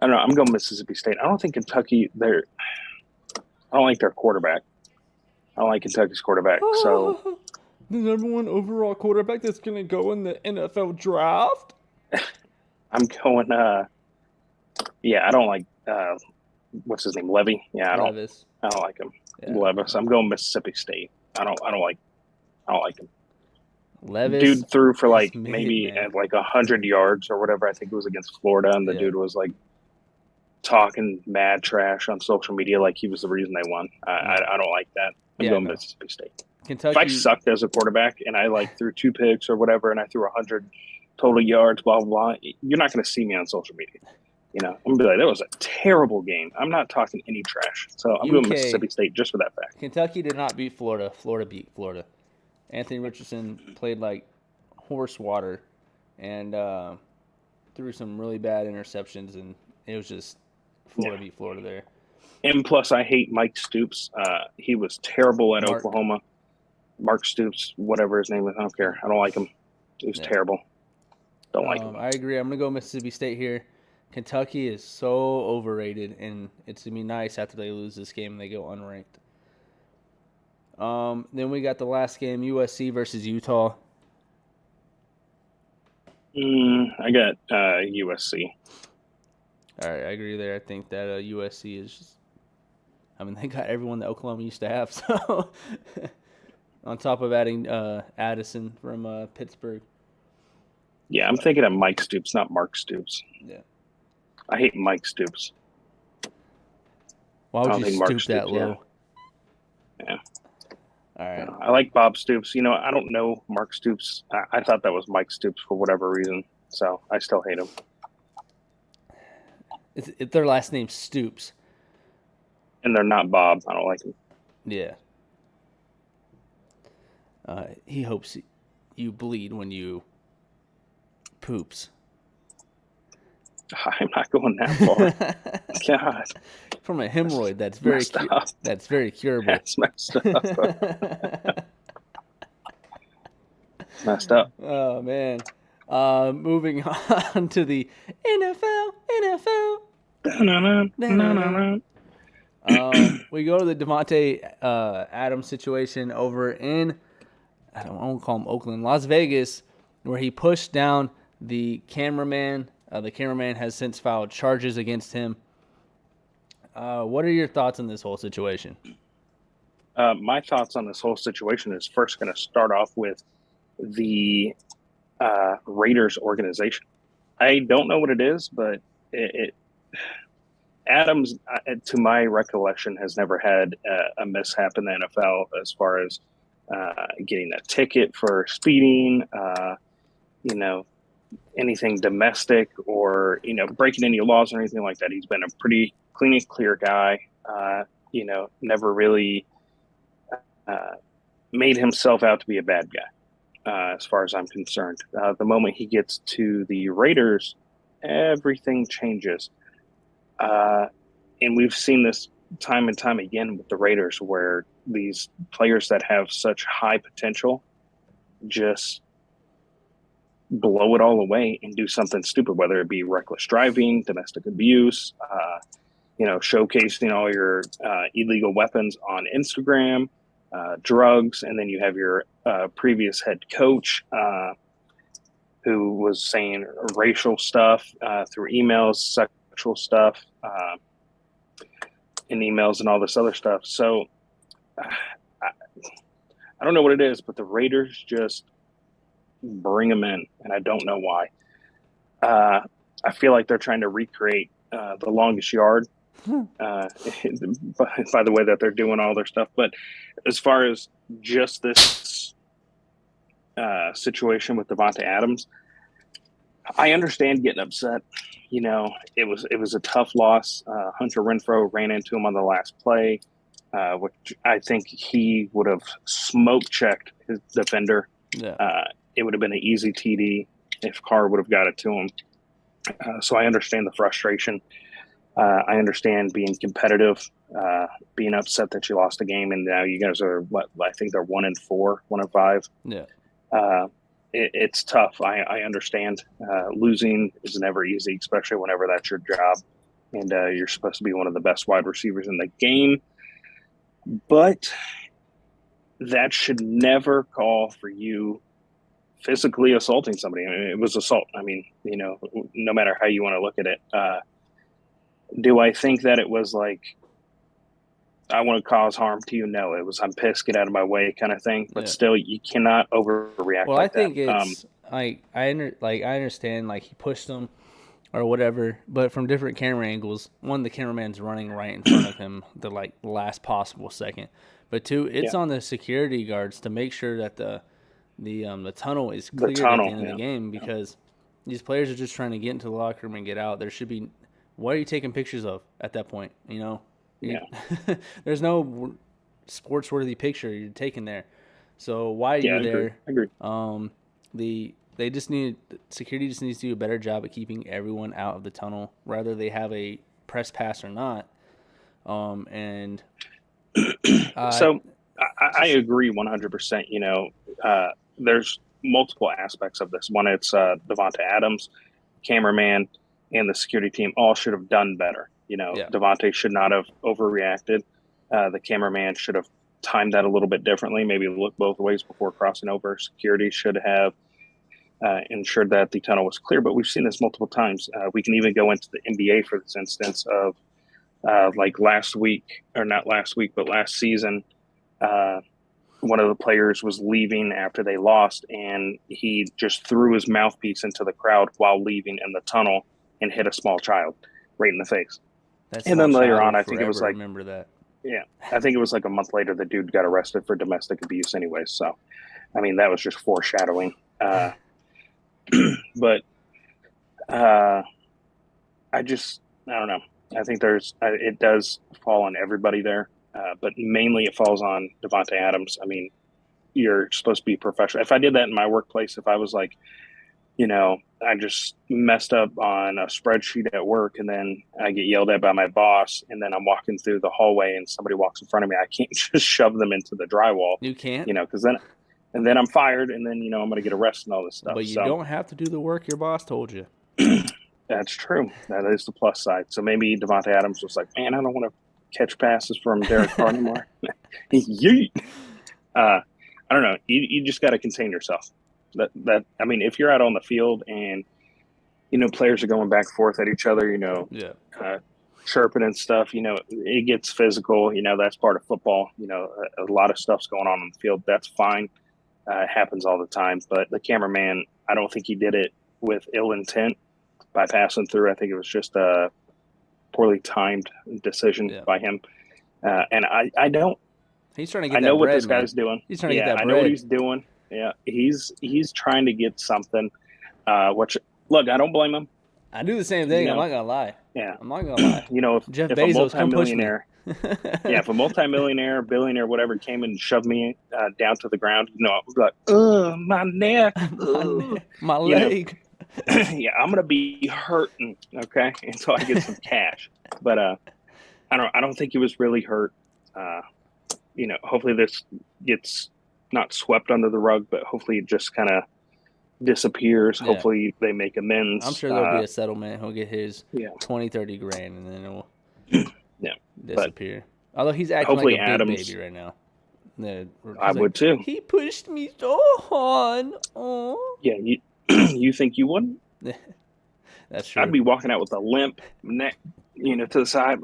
I don't know. I'm going Mississippi State. I don't think Kentucky. I don't like their quarterback. I don't like Kentucky's quarterback. So the number 1 overall quarterback that's going to go in the NFL draft. I'm going. I don't like. What's his name? Levy. Yeah, I don't like him. Yeah. Levis. I'm going Mississippi State. I don't like him. Levis. Dude threw for maybe at 100 yards or whatever. I think it was against Florida, and the dude was talking mad trash on social media like he was the reason they won. I don't like that. I'm going Mississippi State. Kentucky. If I sucked as a quarterback and I threw 2 picks or whatever, and I threw 100 total yards, blah blah blah, you're not going to see me on social media. I'm gonna be like, that was a terrible game. I'm not talking any trash. So I'm going Mississippi State just for that fact. Kentucky did not beat Florida. Florida beat Florida. Anthony Richardson played like horse water and threw some really bad interceptions, and it was just Florida beat Florida there. And plus, I hate Mike Stoops. He was terrible at Oklahoma. Mark Stoops, whatever his name is, I don't care. I don't like him. He was terrible. Don't like him. I agree. I'm going to go Mississippi State here. Kentucky is so overrated, and it's going to be nice after they lose this game and they go unranked. Then we got the last game, USC versus Utah. I got USC. All right, I agree there. I think that USC is just – they got everyone that Oklahoma used to have. So on top of adding Addison from Pittsburgh. Yeah, I'm thinking of Mike Stoops, not Mark Stoops. Yeah. I hate Mike Stoops. Why would you stoop that low? Yeah. All right. I like Bob Stoops. I don't know Mark Stoops. I thought that was Mike Stoops for whatever reason. So I still hate him. Their last name's Stoops. And they're not Bob. I don't like him. Yeah. He hopes you bleed when you poops. I'm not going that far. God. From a hemorrhoid, that's very curable. That's messed up. Messed up. Oh man. Moving on to the NFL. We go to the Devontae Adams situation over in, I won't call him Oakland, Las Vegas, where he pushed down the cameraman. The cameraman has since filed charges against him. What are your thoughts on this whole situation? My thoughts on this whole situation is first going to start off with the Raiders organization. I don't know what it is, but Adams, to my recollection, has never had a mishap in the NFL as far as getting a ticket for speeding, anything domestic or, breaking any laws or anything like that. He's been a pretty clean and clear guy, never really made himself out to be a bad guy, as far as I'm concerned. The moment he gets to the Raiders, everything changes. And we've seen this time and time again with the Raiders, where these players that have such high potential just blow it all away and do something stupid, whether it be reckless driving, domestic abuse, showcasing all your illegal weapons on Instagram, drugs, and then you have your previous head coach who was saying racial stuff through emails, sexual stuff in emails, and all this other stuff. So I don't know what it is, but the Raiders just bring them in, and I don't know why. I feel like they're trying to recreate the longest yard by the way that they're doing all their stuff. But as far as just this situation with Devontae Adams, I understand getting upset. It was a tough loss. Hunter Renfrow ran into him on the last play, which I think he would have smoke checked his defender. Yeah. It would have been an easy TD if Carr would have got it to him. So I understand the frustration. I understand being competitive, being upset that you lost a game, and now you guys are I think they're 1-4, 1-5. Yeah. It's tough. I understand. Losing is never easy, especially whenever that's your job, and you're supposed to be one of the best wide receivers in the game. But that should never call for you physically assaulting somebody. I mean, it was assault. I mean, no matter how you want to look at it. Do I think that it was like, I want to cause harm to you? No, it was, I'm pissed, get out of my way kind of thing. But still, you cannot overreact. Well, like I think that. it's I understand, like, he pushed him or whatever, but from different camera angles, one, the cameraman's running right in front of him the last possible second, but two, it's on the security guards to make sure that the tunnel is cleared at the end of the game, because these players are just trying to get into the locker room and get out. There should be, what are you taking pictures of at that point? There's no sports-worthy picture you're taking there. So why are you there? I agree. Security just needs to do a better job at keeping everyone out of the tunnel, whether they have a press pass or not. So I agree 100%. There's multiple aspects of this. One, it's Devontae Adams, cameraman, and the security team all should have done better. Devontae should not have overreacted. The cameraman should have timed that a little bit differently, maybe look both ways before crossing over. Security should have ensured that the tunnel was clear, but we've seen this multiple times. We can even go into the NBA for this instance of like last season, one of the players was leaving after they lost, and he just threw his mouthpiece into the crowd while leaving in the tunnel and hit a small child right in the face. And then later on, I think it was like, remember that. Yeah, I think it was like a month later, the dude got arrested for domestic abuse anyway. So, I mean, that was just foreshadowing. But I just, I don't know. I think it does fall on everybody there, but mainly it falls on Devontae Adams. I mean, you're supposed to be professional. If I did that in my workplace, if I was like, I just messed up on a spreadsheet at work and then I get yelled at by my boss and then I'm walking through the hallway and somebody walks in front of me, I can't just shove them into the drywall. You can't? Because then I'm fired and then, I'm going to get arrested and all this stuff. But you don't have to do the work your boss told you. That's true. That is the plus side. So maybe Devontae Adams was like, man, I don't want to catch passes from Derek Carr anymore. Yeet. I don't know. You just got to contain yourself. I mean, if you're out on the field and, players are going back and forth at each other, chirping and stuff, it gets physical. That's part of football. A lot of stuff's going on the field. That's fine. It happens all the time. But the cameraman, I don't think he did it with ill intent by passing through. I think it was just a poorly timed decision by him. And I don't. He's trying to get. I know what this guy's doing. He's trying to get that bread. I know what he's doing. Yeah, he's trying to get something. Which look, I don't blame him. I do the same thing. I'm not gonna lie. Yeah, I'm not gonna lie. If Jeff if Bezos, a multimillionaire, if a multimillionaire, billionaire, whatever, came and shoved me down to the ground, I was like, my neck, my leg. Yeah, I'm gonna be hurting, okay, until I get some cash. But I don't think he was really hurt. Hopefully this gets not swept under the rug, but hopefully it just kind of disappears. Yeah. Hopefully they make amends. I'm sure there'll be a settlement. He'll get his 20, 30 grand, and then it will disappear. Although he's acting like a big baby right now. I would too. He pushed me so hard. Oh. Yeah, you think you wouldn't? That's true. I'd be walking out with a limp neck, to the side.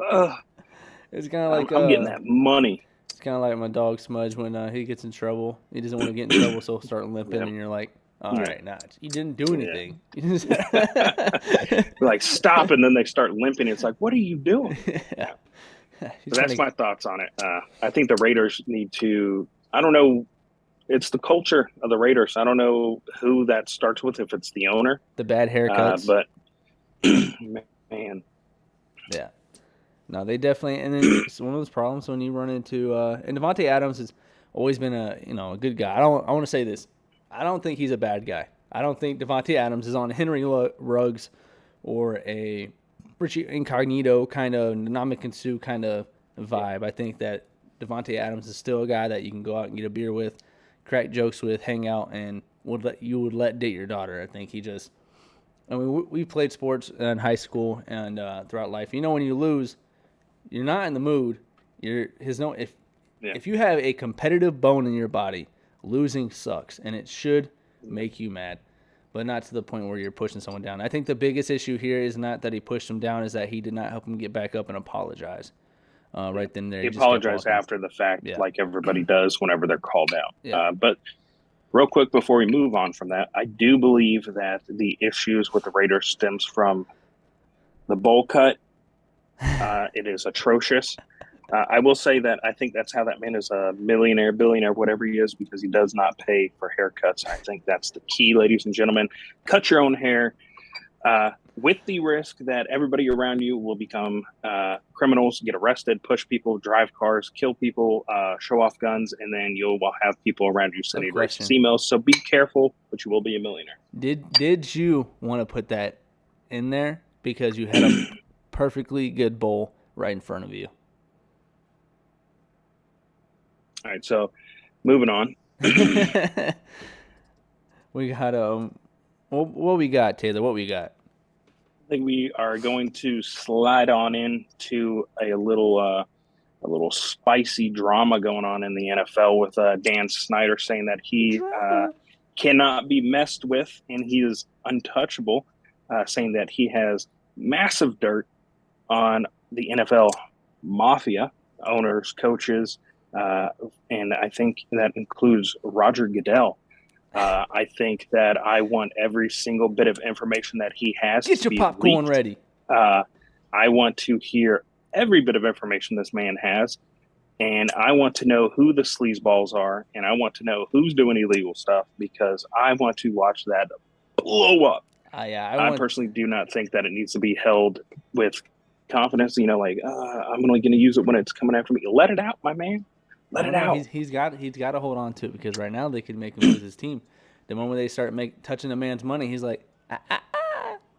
It's kind of like I'm getting that money. It's kind of like my dog Smudge when he gets in trouble. He doesn't want to get in trouble, so he'll start limping, and you're like, all right, you didn't do anything. Like, stop, and then they start limping. It's like, what are you doing? Yeah. So that's my thoughts on it. I think the Raiders need to, I don't know, it's the culture of the Raiders. I don't know who that starts with, if it's the owner. The bad haircuts. But, man. Yeah. No, they definitely, and then it's one of those problems when you run into, and Devontae Adams has always been a good guy. I want to say this. I don't think he's a bad guy. I don't think Devontae Adams is on Henry Ruggs or a Richie Incognito kind of Ndamukong Suh kind of vibe. I think that Devontae Adams is still a guy that you can go out and get a beer with, crack jokes with, hang out, and you would let date your daughter. I think he just, we played sports in high school and throughout life. When you lose, you're not in the mood. If you have a competitive bone in your body, losing sucks, and it should make you mad, but not to the point where you're pushing someone down. I think the biggest issue here is not that he pushed him down, is that he did not help him get back up and apologize. Right then there. He apologized after the fact, like everybody does whenever they're called out. Yeah. But real quick before we move on from that, I do believe that the issues with the Raiders stems from the bowl cut. It is atrocious. I will say that I think that's how that man is a millionaire, billionaire, whatever he is, because he does not pay for haircuts. I think that's the key, ladies and gentlemen. Cut your own hair with the risk that everybody around you will become criminals, get arrested, push people, drive cars, kill people, show off guns, and then you will have people around you sending racist emails. So be careful, but you will be a millionaire. Did you want to put that in there because you had a perfectly good bowl right in front of you? All right, so moving on. We got what we got, Taylor? What we got? I think we are going to slide on into a little spicy drama going on in the NFL with Dan Snyder saying that he cannot be messed with and he is untouchable, saying that he has massive dirt on the NFL mafia, owners, coaches, and I think that includes Roger Goodell. I think that I want every single bit of information that he has. Get your popcorn ready. I want to hear every bit of information this man has, and I want to know who the sleazeballs are, and I want to know who's doing illegal stuff, because I want to watch that blow up. I personally do not think that it needs to be held with confidence, like I'm only going to use it when it's coming after me. Let it out, my man. Let it out. He's got to hold on to it because right now they could make him lose his team. The moment they start touching a man's money, he's like,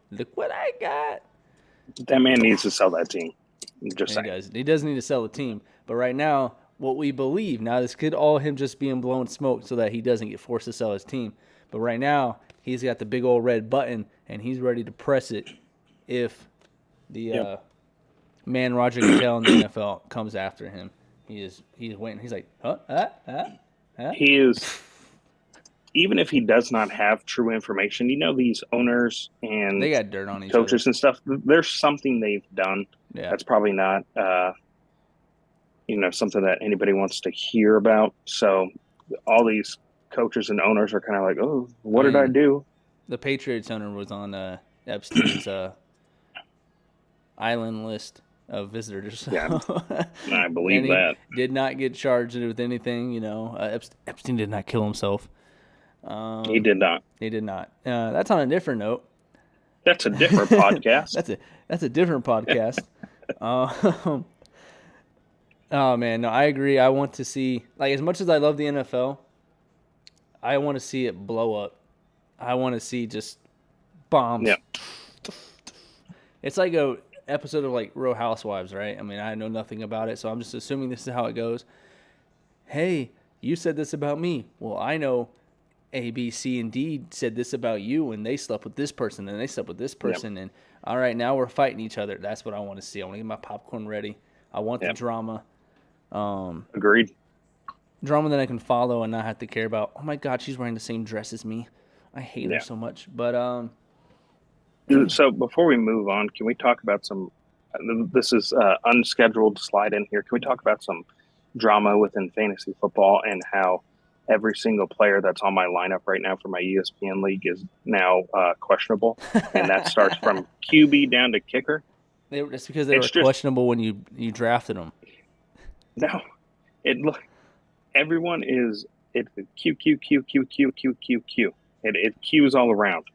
look what I got. That man needs to sell that team. Just saying. He does. He does need to sell the team. But right now, what we believe, now this could all him just being blown smoke so that he doesn't get forced to sell his team. But right now, he's got the big old red button, and he's ready to press it if the man Roger Goodell in the NFL comes after him. He's waiting. He's like, huh? He is, even if he does not have true information, these owners and they got dirt on each coaches other. and stuff, there's something they've done that's probably not, something that anybody wants to hear about. So all these coaches and owners are kind of like, oh, what did I do? The Patriots owner was on Epstein's island list of visitors. Yeah, I believe that. Did not get charged with anything. Epstein did not kill himself. He did not. He did not. That's on a different note. That's a different podcast. That's a different podcast. Oh man, no, I agree. I want to see, like, as much as I love the NFL, I want to see it blow up. I want to see just bombs. Yeah. It's like a episode of like Real Housewives, right? I mean, I know nothing about it, so I'm just assuming this is how it goes. Hey, you said this about me. Well, I know A, B, C, and D said this about you, and they slept with this person, and they slept with this person, and all right, now we're fighting each other. That's what I want to see. I want to get my popcorn ready. I want the drama. Agreed. Drama that I can follow and not have to care about. Oh my God, she's wearing the same dress as me. I hate her so much. But so before we move on, can we talk about some? This is unscheduled slide in here. Can we talk about some drama within fantasy football and how every single player that's on my lineup right now for my ESPN league is now questionable, and that starts from QB down to kicker. It's because they were questionable when you drafted them. No, everyone is Q. It Q's all around.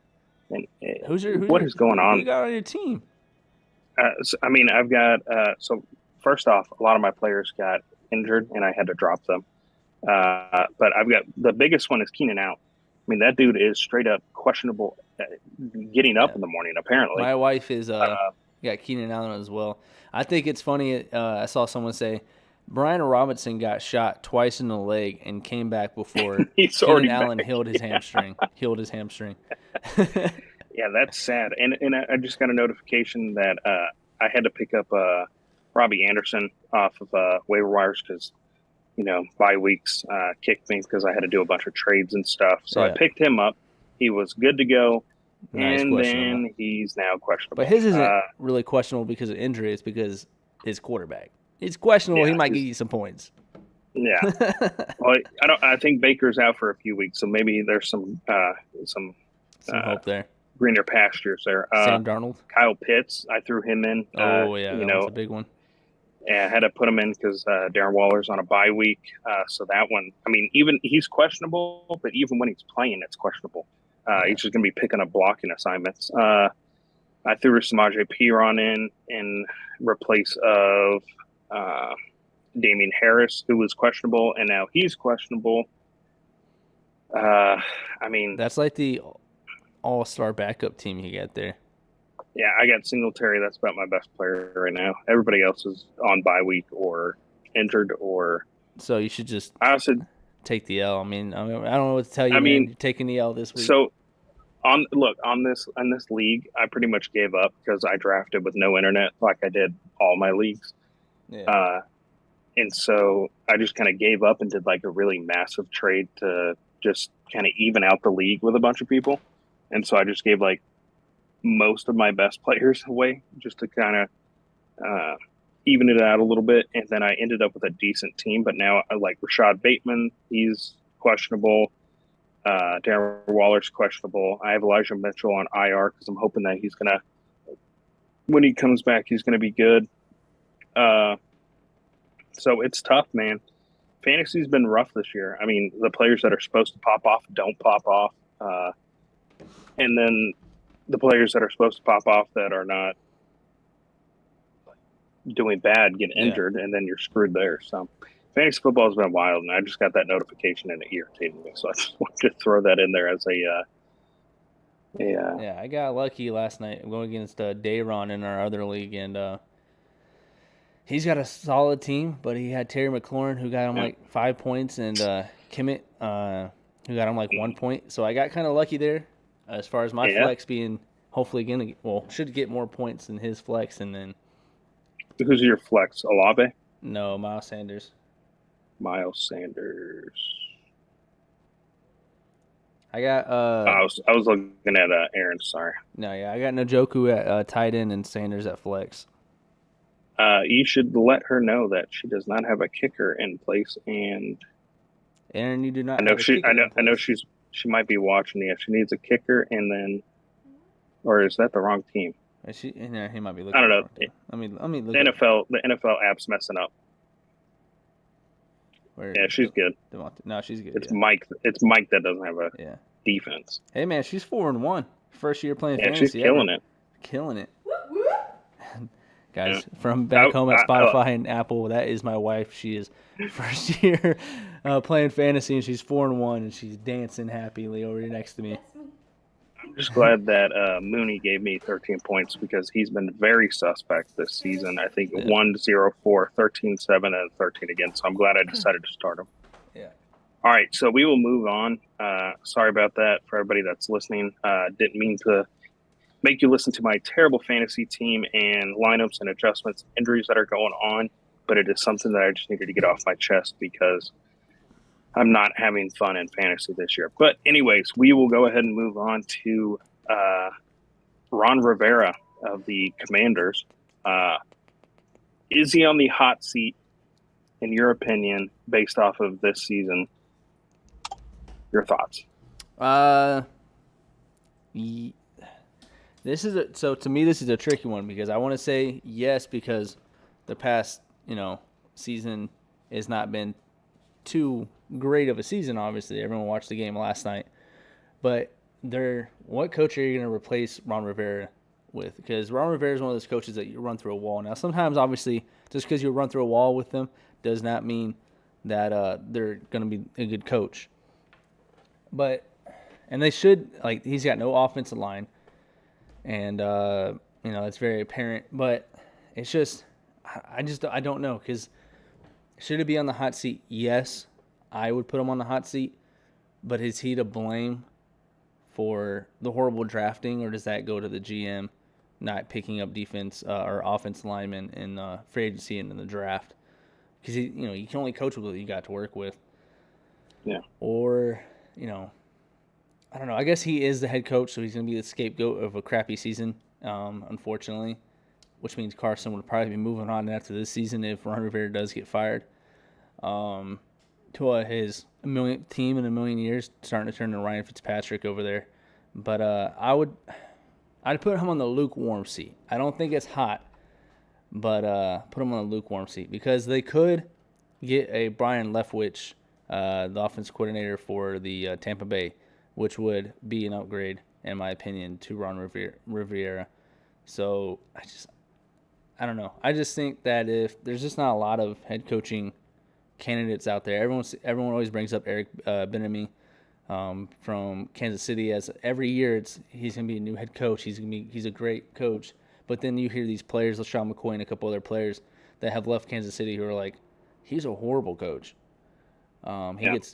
And what is going on? Who you got on your team? I've got so first off, a lot of my players got injured and I had to drop them. But I've got the biggest one is Keenan Allen. I mean, that dude is straight up questionable getting up in the morning, apparently. My wife is got Keenan Allen as well. I think it's funny. I saw someone say Brian Robinson got shot twice in the leg and came back before Keenan Allen healed his hamstring. Yeah, that's sad. And I just got a notification that I had to pick up Robbie Anderson off of waiver wires because, bye weeks kicked me because I had to do a bunch of trades and stuff. So I picked him up. He was good to go. And then he's now questionable. But his isn't really questionable because of injury. It's because his quarterback. He's questionable. He might get you some points. Yeah. Well, I think Baker's out for a few weeks, so maybe there's some hope there. Greener pastures there. Sam Darnold. Kyle Pitts, I threw him in. That was a big one. Yeah, I had to put him in because Darren Waller's on a bye week. So that one, even he's questionable, but even when he's playing, it's questionable. He's just going to be picking up blocking assignments. I threw Samaje Perine in replace of Damian Harris, who was questionable, and now he's questionable. That's like the all-star backup team you got there. Yeah, I got Singletary. That's about my best player right now. Everybody else is on bye week or injured or. So you should just take the L. I don't know what to tell you. You're taking the L this week. So, on this league, I pretty much gave up because I drafted with no internet, like I did all my leagues. Yeah. And so I just kind of gave up and did like a really massive trade to just kind of even out the league with a bunch of people. And so I just gave like most of my best players away just to kind of even it out a little bit. And then I ended up with a decent team. But now I like Rashad Bateman. He's questionable. Darren Waller's questionable. I have Elijah Mitchell on IR because I'm hoping that he's going to, when he comes back, he's going to be good. So it's tough, man. Fantasy's been rough this year. The players that are supposed to pop off don't pop off. And then the players that are supposed to pop off that are not, doing bad get injured, and then you're screwed there. So fantasy football has been wild, and I just got that notification and it irritated me. So I just wanted to throw that in there as Yeah, I got lucky last night. I'm going against Dayron in our other league, and he's got a solid team, but he had Terry McLaurin, who got him like 5 points, and Kimmett, who got him like 1 point. So I got kind of lucky there as far as my flex being hopefully going to, should get more points than his flex. And then. Who's your flex? Olave? No, Miles Sanders. Miles Sanders. I got. I was looking at Aaron. Sorry. No, yeah, I got Njoku at tight end and Sanders at flex. You should let her know that she does not have a kicker in place, and Aaron, you do not. I know she might be watching. Yeah, she needs a kicker, and then, or is that the wrong team? Yeah, he might be looking. I don't know. Let me look. The NFL app's messing up. Yeah, she's good. No, she's good. It's Mike. It's Mike that doesn't have a defense. Hey man, she's 4-1. First year playing fantasy. She's killing it. Killing it. Guys, from back home at Spotify and Apple, that is my wife. She is first year playing fantasy, and she's 4-1, and she's dancing happily over here next to me. I'm just glad that Mooney gave me 13 points because he's been very suspect this season. I think 1-0-4, 13-7, and 13 again. So I'm glad I decided to start him. Yeah. All right, so we will move on. Sorry about that for everybody that's listening. Didn't mean to make you listen to my terrible fantasy team and lineups and adjustments, injuries that are going on, but it is something that I just needed to get off my chest because I'm not having fun in fantasy this year. But anyways, we will go ahead and move on to Ron Rivera of the Commanders. Is he on the hot seat, in your opinion, based off of this season? Your thoughts? So to me, this is a tricky one because I want to say yes because the past, season has not been too great of a season. Obviously, everyone watched the game last night, but what coach are you going to replace Ron Rivera with? Because Ron Rivera is one of those coaches that you run through a wall. Now, sometimes, obviously, just because you run through a wall with them does not mean that they're going to be a good coach. And they should, he's got no offensive line. And, it's very apparent. But it's just, I don't know. Because should it be on the hot seat? Yes, I would put him on the hot seat. But is he to blame for the horrible drafting? Or does that go to the GM not picking up defense or offense linemen in free agency and in the draft? Because, you can only coach with what you got to work with. Yeah. Or, I don't know. I guess he is the head coach, so he's going to be the scapegoat of a crappy season, unfortunately, which means Carson would probably be moving on after this season if Ron Rivera does get fired. To his millionth team in a million years, starting to turn to Ryan Fitzpatrick over there. But I'd put him on the lukewarm seat. I don't think it's hot, but put him on the lukewarm seat because they could get a Brian Leftwich, the offensive coordinator for the Tampa Bay, which would be an upgrade, in my opinion, to Ron Rivera. So, I don't know. I just think that if there's just not a lot of head coaching candidates out there, everyone always brings up Eric Bieniemy from Kansas City as every year he's going to be a new head coach. He's a great coach. But then you hear these players, LaShawn McCoy and a couple other players that have left Kansas City who are like, he's a horrible coach.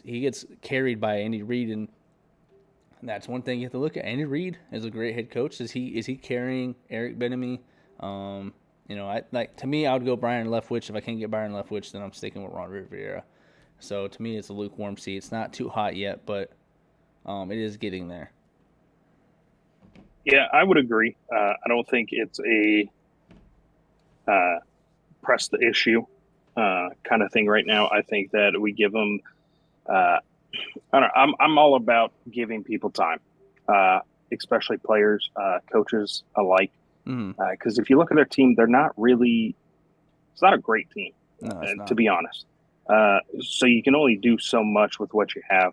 He gets carried by Andy Reid, and that's one thing you have to look at. Andy Reid is a great head coach. Is he carrying Eric Bieniemy? To me, I would go Brian Leftwich. If I can't get Brian Leftwich, then I'm sticking with Ron Rivera. So to me, it's a lukewarm seat. It's not too hot yet, but it is getting there. Yeah, I would agree. I don't think it's a press the issue kind of thing right now. I think that we give them. I don't know. I'm all about giving people time, especially players, coaches alike. Because if you look at their team, they're not really. It's not a great team, to be honest. So you can only do so much with what you have.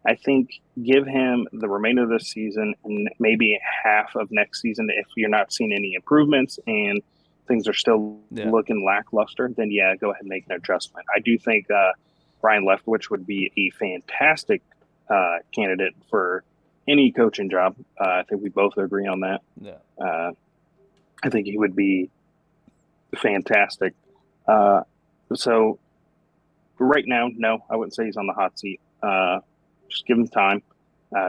I think give him the remainder of this season and maybe half of next season if you're not seeing any improvements and things are still looking lackluster, then go ahead and make an adjustment. I do think Brian Leftwich would be a fantastic candidate for any coaching job. I think we both agree on that. Yeah. I think he would be fantastic. So right now, no, I wouldn't say he's on the hot seat. Just give him time.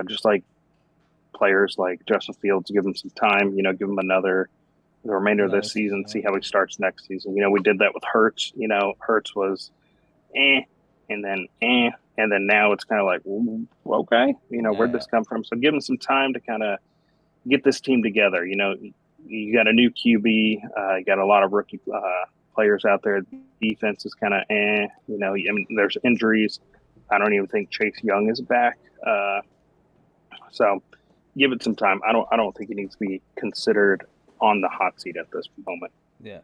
Just like players like Justin Fields, give him some time. Give him the remainder of this season, see how he starts next season. We did that with Hurts. Hurts was and then now it's kind of like, okay, where'd this come from? So give him some time to kind of get this team together. You got a new QB, you got a lot of rookie players out there. Defense is kind of there's injuries. I don't even think Chase Young is back. So give it some time. I don't think he needs to be considered on the hot seat at this moment. Yeah.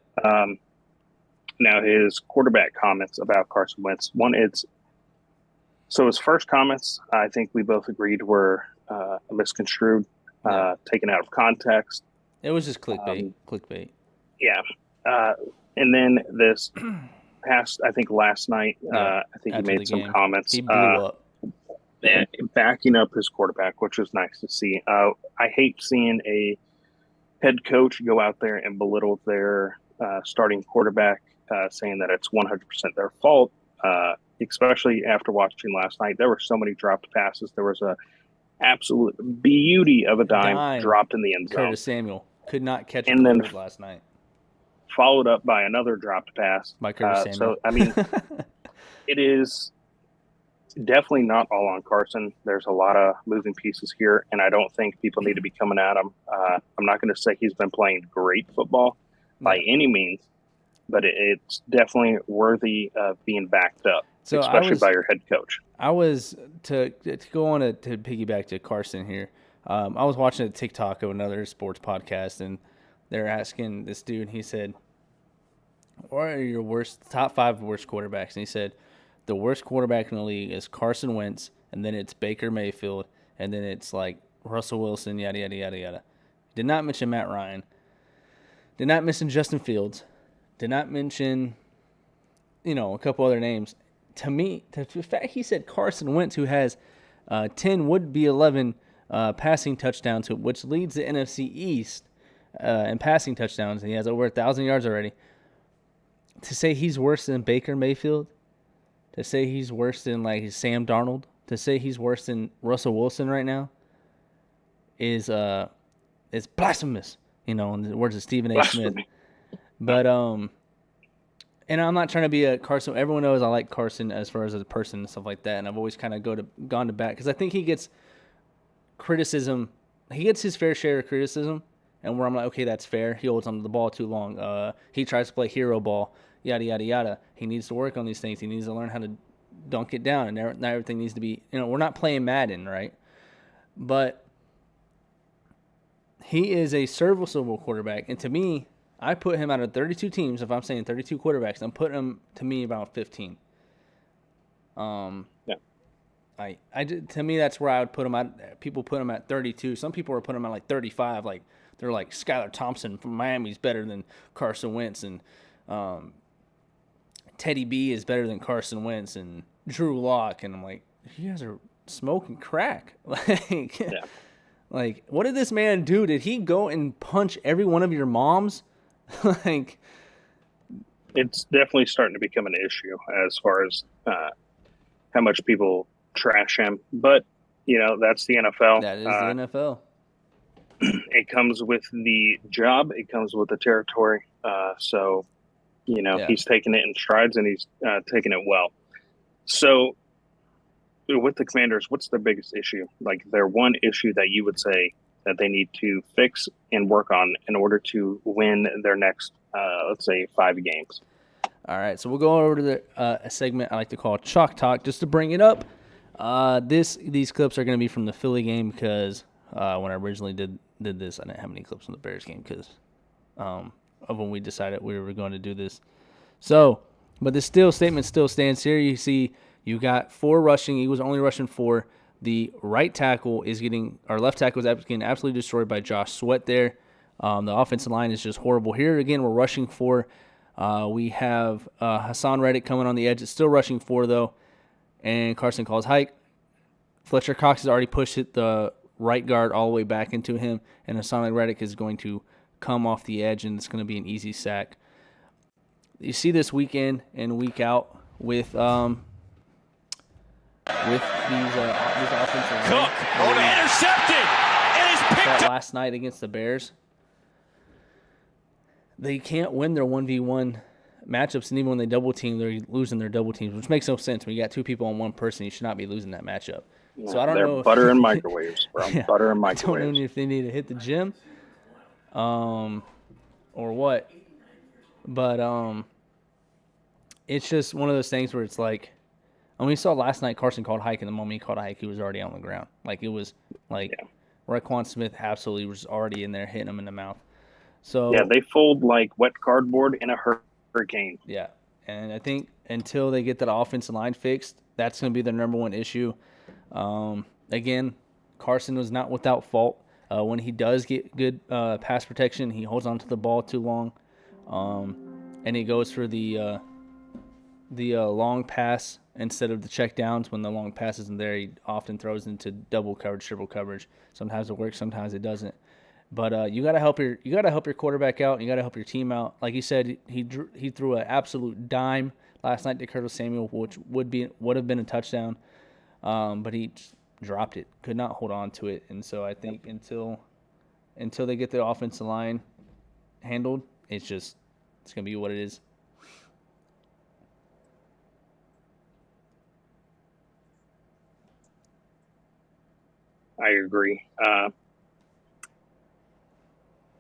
Now his quarterback comments about Carson Wentz. So his first comments, I think we both agreed were misconstrued, taken out of context. It was just clickbait. Yeah. And then this past, I think last night, I think he made some comments. He blew up. Backing up his quarterback, which was nice to see. I hate seeing a head coach go out there and belittle their starting quarterback, saying that it's 100% their fault, especially after watching last night. There were so many dropped passes. There was a absolute beauty of a dime dropped in the end zone. Curtis Samuel could not catch it last night. Followed up by another dropped pass by Curtis Samuel. So, it is definitely not all on Carson. There's a lot of moving pieces here, and I don't think people need to be coming at him. I'm not going to say he's been playing great football by any means, but it's definitely worthy of being backed up, especially by your head coach. I was, to go on to piggyback to Carson here, I was watching a TikTok of another sports podcast, and they're asking this dude, he said, what are your top 5 worst quarterbacks? And he said, the worst quarterback in the league is Carson Wentz, and then it's Baker Mayfield, and then it's like Russell Wilson, yada, yada, yada, yada. Did not mention Matt Ryan. Did not mention Justin Fields. Did not mention, a couple other names. To me, the fact he said Carson Wentz, who has 10, would be 11 passing touchdowns, which leads the NFC East in passing touchdowns, and he has over 1,000 yards already. To say he's worse than Baker Mayfield, to say he's worse than like Sam Darnold, to say he's worse than Russell Wilson right now is blasphemous, in the words of Stephen A. Smith. But and I'm not trying to be a Carson. Everyone knows I like Carson as far as a person and stuff like that, and I've always kind of gone to bat because I think he gets criticism. He gets his fair share of criticism, and where I'm like, okay, that's fair. He holds onto the ball too long. He tries to play hero ball. Yada, yada, yada. He needs to work on these things. He needs to learn how to dunk it down. And not everything needs to be, we're not playing Madden, right? But he is a serviceable quarterback. And to me, I put him out of 32 teams. If I'm saying 32 quarterbacks, I'm putting him, to me, about 15. To me, that's where I would put him at. People put him at 32. Some people are putting him at like 35. Like, they're like, Skylar Thompson from Miami's better than Carson Wentz. And, Teddy B is better than Carson Wentz and Drew Lock, and I'm like, you guys are smoking crack. Like, what did this man do? Did he go and punch every one of your moms? It's definitely starting to become an issue as far as how much people trash him. But that's the NFL. That is the NFL. It comes with the job. It comes with the territory. So. He's taking it in strides, and he's taking it well. So with the Commanders, what's their biggest issue? Like, their one issue that you would say that they need to fix and work on in order to win their next, let's say, 5 games? All right, so we'll go over to a segment I like to call Chalk Talk, just to bring it up. These clips are going to be from the Philly game because when I originally did this, I didn't have any clips from the Bears game because of when we decided we were going to do this. So, but the statement still stands here. You see, you got 4 rushing. He was only rushing 4. The right tackle is getting, our left tackle is getting absolutely destroyed by Josh Sweat there. The offensive line is just horrible. Here again, we're rushing 4. We have Hassan Reddick coming on the edge. It's still rushing 4 though, and Carson calls hike. Fletcher Cox has already pushed the right guard all the way back into him, and Hassan Reddick is going to come off the edge, and it's going to be an easy sack. You see this week in and week out with these offensive Cook, intercepted. It is picked up. Last night against the Bears, they can't win their 1v1 matchups, and even when they double team, they're losing their double teams, which makes no sense. When you got 2 people on one person, you should not be losing that matchup. No, so I don't know. Butter and microwaves, bro. Yeah, butter and I microwaves. don't know if they need to hit the gym, or what. But it's just one of those things where it's like, and we saw last night Carson called hike, and the moment he called hike, he was already on the ground. Like it was like Raekwon Smith absolutely was already in there hitting him in the mouth. So yeah, they fold like wet cardboard in a hurricane. Yeah, and I think until they get that offensive line fixed, that's going to be their number one issue. Again, Carson was not without fault. When he does get good pass protection, he holds onto the ball too long, and he goes for the long pass instead of the check downs. When the long pass isn't there, he often throws into double coverage, triple coverage. Sometimes it works, sometimes it doesn't. But you gotta help your quarterback out. And you gotta help your team out. Like you said, he threw an absolute dime last night to Curtis Samuel, which would have been a touchdown. But he just dropped it, could not hold on to it. And so I think until they get the offensive line handled, it's gonna be what it is. I agree.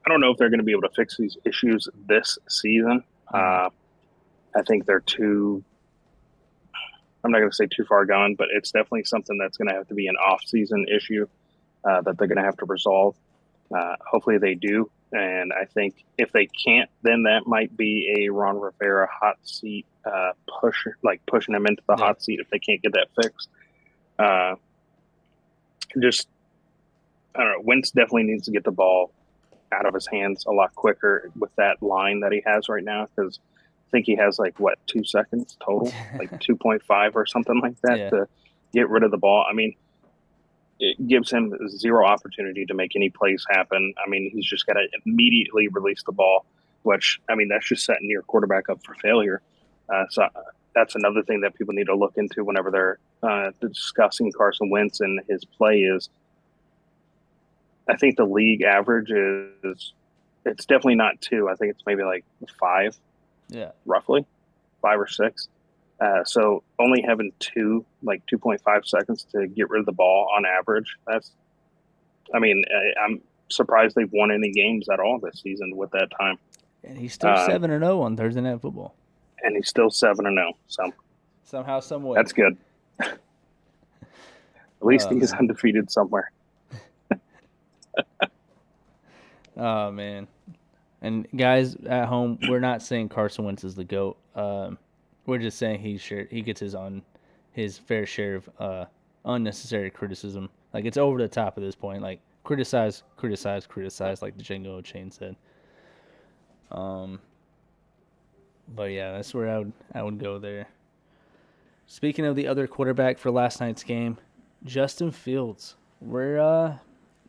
I don't know if they're going to be able to fix these issues this season. I think they're I'm not going to say too far gone, but it's definitely something that's going to have to be an off-season issue that they're going to have to resolve. Hopefully they do. And I think if they can't, then that might be a Ron Rivera hot seat pushing him into the hot seat if they can't get that fixed. I don't know. Wentz definitely needs to get the ball out of his hands a lot quicker with that line that he has right now, because I think he has 2 seconds total, 2.5 or something like that to get rid of the ball. I mean, it gives him zero opportunity to make any plays happen. I mean, he's just got to immediately release the ball, which, I mean, that's just setting your quarterback up for failure. So that's another thing that people need to look into whenever they're discussing Carson Wentz and his play is, I think the league average it's definitely not 2. I think it's maybe 5. Yeah. Roughly 5 or 6. So only having 2.5 seconds to get rid of the ball on average. I'm surprised they've won any games at all this season with that time. And he's still 7-0 on Thursday Night Football. And he's still 7-0. So somehow, some way. That's good. At least he's undefeated somewhere. Oh man! And guys at home, we're not saying Carson Wentz is the GOAT. We're just saying he gets his fair share of unnecessary criticism. It's over the top at this point. Criticize, like the Django Chain said. But yeah, that's where I would go there. Speaking of the other quarterback for last night's game, Justin Fields. Where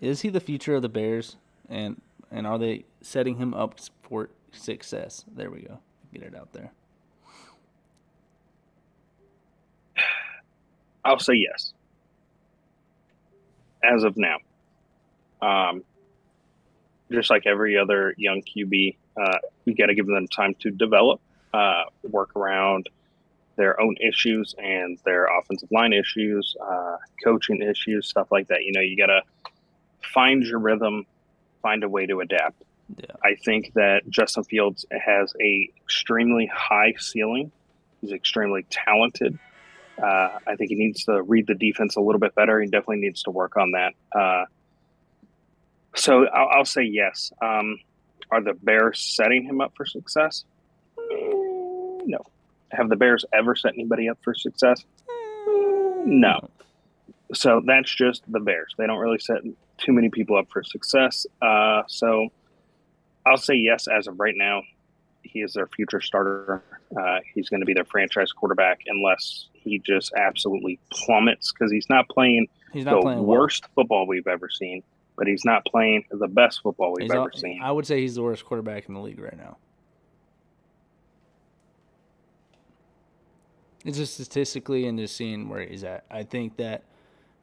is he the future of the Bears? And are they setting him up for success? There we go. Get it out there. I'll say yes. As of now. Just like every other young QB, you got to give them time to develop, work around their own issues and their offensive line issues, coaching issues, stuff like that. You got to find your rhythm, find a way to adapt. Yeah. I think that Justin Fields has a extremely high ceiling. He's extremely talented. I think he needs to read the defense a little bit better. He definitely needs to work on that. So I'll say yes. Are the Bears setting him up for success? No. Have the Bears ever set anybody up for success? No. So that's just the Bears. They don't really set too many people up for success. So I'll say yes as of right now. He is their future starter. He's going to be their franchise quarterback unless he just absolutely plummets because he's not playing the worst football we've ever seen, but he's not playing the best football we've ever seen. I would say he's the worst quarterback in the league right now. It's just statistically and just seeing where he's at. I think that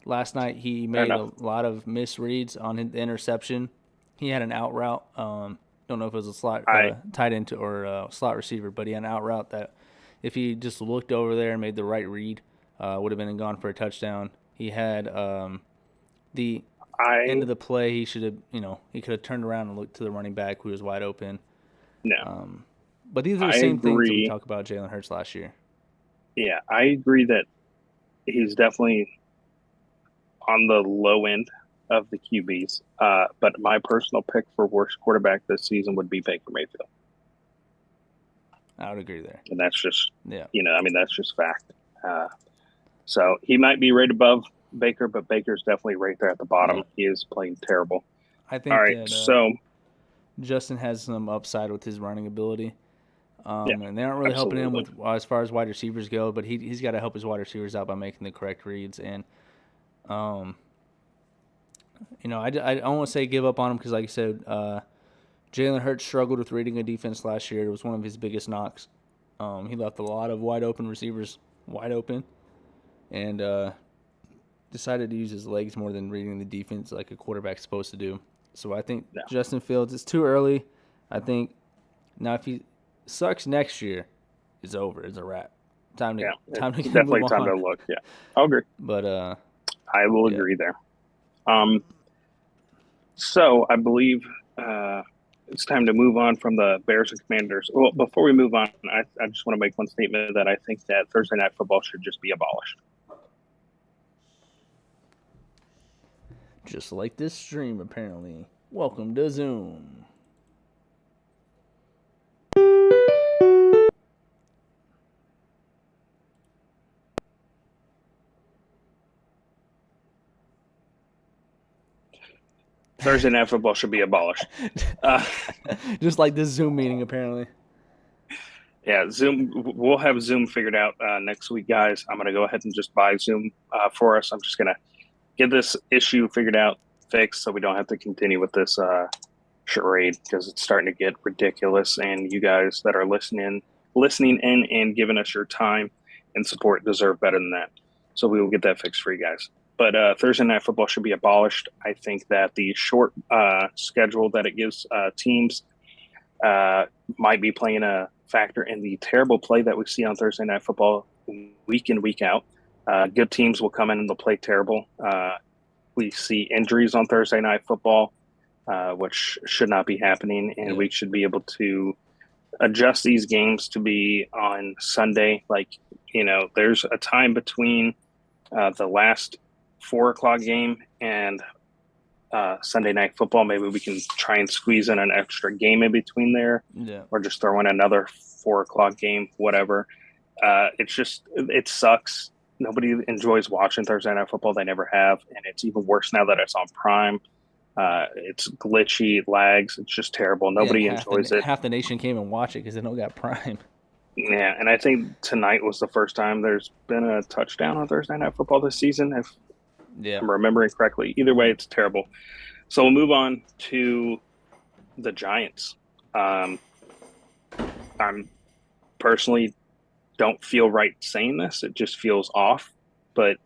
last night he made a lot of misreads on the interception. He had an out route. Don't know if it was a slot tight end or a slot receiver, but he had an out route that if he just looked over there and made the right read, would have been gone for a touchdown. He had the end of the play. He should have, he could have turned around and looked to the running back who was wide open. No. But these are the same things that we talked about Jalen Hurts last year. Yeah, I agree that he's definitely on the low end of the QBs. But my personal pick for worst quarterback this season would be Baker Mayfield. I would agree there. And that's just, that's just fact. So he might be right above Baker, but Baker's definitely right there at the bottom. Yeah. He is playing terrible. I think that Justin has some upside with his running ability. And they aren't really helping him with as far as wide receivers go, but he's got to help his wide receivers out by making the correct reads. And, I don't want to say give up on him because, like I said, Jalen Hurts struggled with reading a defense last year. It was one of his biggest knocks. He left a lot of wide open receivers wide open and decided to use his legs more than reading the defense like a quarterback's supposed to do. So I think Justin Fields, it's too early. I think now if he sucks next year, it's over. It's a wrap. Time to definitely move time on. to look. Yeah, I'll agree. But I will agree there. So I believe it's time to move on from the Bears and Commanders. Well, before we move on, I just want to make one statement that I think that Thursday Night Football should just be abolished. Just like this stream, apparently. Welcome to Zoom. Thursday Night Football should be abolished. Just like this Zoom meeting, apparently. Yeah, Zoom. We'll have Zoom figured out next week, guys. I'm going to go ahead and just buy Zoom for us. I'm just going to get this issue figured out, fixed, so we don't have to continue with this charade because it's starting to get ridiculous. And you guys that are listening in and giving us your time and support deserve better than that. So we will get that fixed for you guys. But Thursday Night Football should be abolished. I think that the short schedule that it gives teams might be playing a factor in the terrible play that we see on Thursday Night Football week in, week out. Good teams will come in and they'll play terrible. We see injuries on Thursday Night Football, which should not be happening, and we should be able to adjust these games to be on Sunday. There's a time between the last 4:00 game and Sunday Night Football. Maybe we can try and squeeze in an extra game in between there, or just throw in another 4:00 game, whatever. It sucks. Nobody enjoys watching Thursday Night Football. They never have, and it's even worse now that it's on Prime. It's glitchy, it lags. It's just terrible. Nobody enjoys it. Half the nation came and watch it because they don't got Prime. Yeah, and I think tonight was the first time there's been a touchdown on Thursday Night Football this season, if I'm remembering correctly. Either way, it's terrible. So we'll move on to the Giants. I'm personally don't feel right saying this. It just feels off. But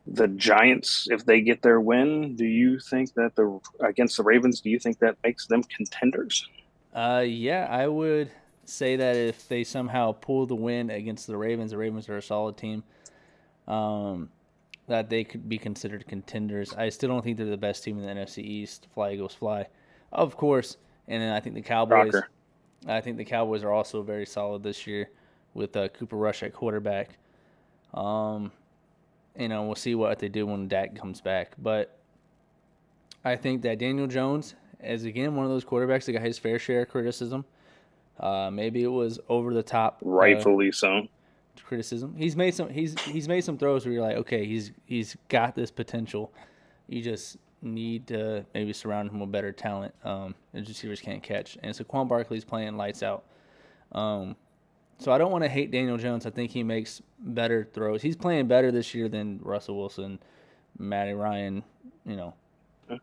the Giants, if they get their win, do you think that against the Ravens, do you think that makes them contenders? Yeah, I would say that if they somehow pull the win against the Ravens are a solid team, that they could be considered contenders. I still don't think they're the best team in the NFC East. Fly, Eagles, fly. Of course. And then I think the Cowboys. Rocker. I think the Cowboys are also very solid this year with Cooper Rush at quarterback. We'll see what they do when Dak comes back. But I think that Daniel Jones is, again, one of those quarterbacks that got his fair share of criticism. Maybe it was over the top. Rightfully so. Criticism. He's made some throws where you're like, okay, he's got this potential. You just need to maybe surround him with better talent. His receivers can't catch. And Saquon Barkley's playing lights out. So I don't want to hate Daniel Jones. I think he makes better throws. He's playing better this year than Russell Wilson, Matty Ryan, the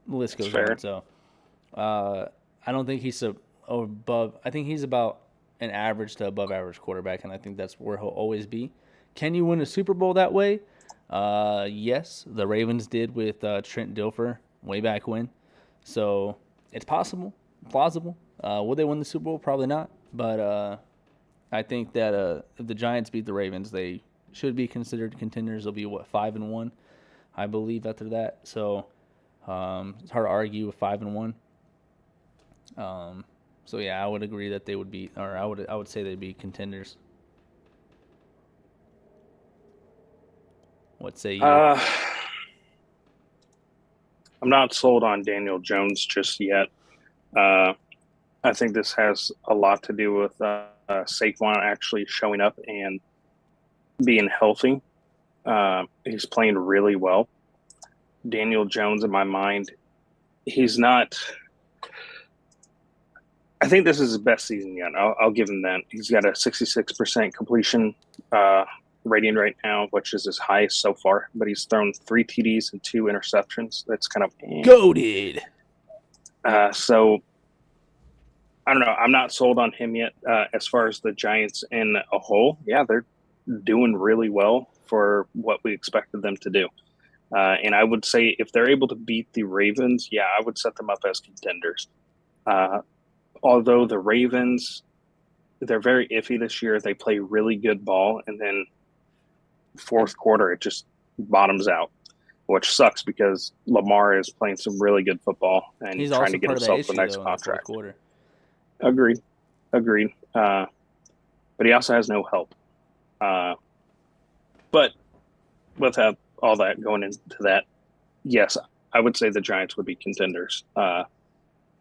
list goes on. So I don't think he's above. I think he's about an average to above average quarterback, and I think that's where he'll always be. Can you win a Super Bowl that way? Yes, the Ravens did with Trent Dilfer way back when. So it's possible, plausible. Will they win the Super Bowl? Probably not. But I think that if the Giants beat the Ravens, they should be considered contenders. They'll be, 5-1, I believe, after that. So it's hard to argue with 5-1. So yeah, I would agree that they would be, or I would say they'd be contenders. What say you? I'm not sold on Daniel Jones just yet. I think this has a lot to do with Saquon actually showing up and being healthy. He's playing really well. Daniel Jones, in my mind, he's not. I think this is his best season yet. I'll give him that. He's got a 66% completion rating right now, which is his highest so far. But he's thrown 3 TDs and 2 interceptions. That's kind of goated. So I don't know. I'm not sold on him yet. As far as the Giants in a whole, yeah, they're doing really well for what we expected them to do. And I would say if they're able to beat the Ravens, yeah, I would set them up as contenders. Although the Ravens, they're very iffy this year. They play really good ball, and then fourth quarter, it just bottoms out, which sucks because Lamar is playing some really good football and he's trying to get himself the next contract. Agreed. But he also has no help. But without all that going into that, yes, I would say the Giants would be contenders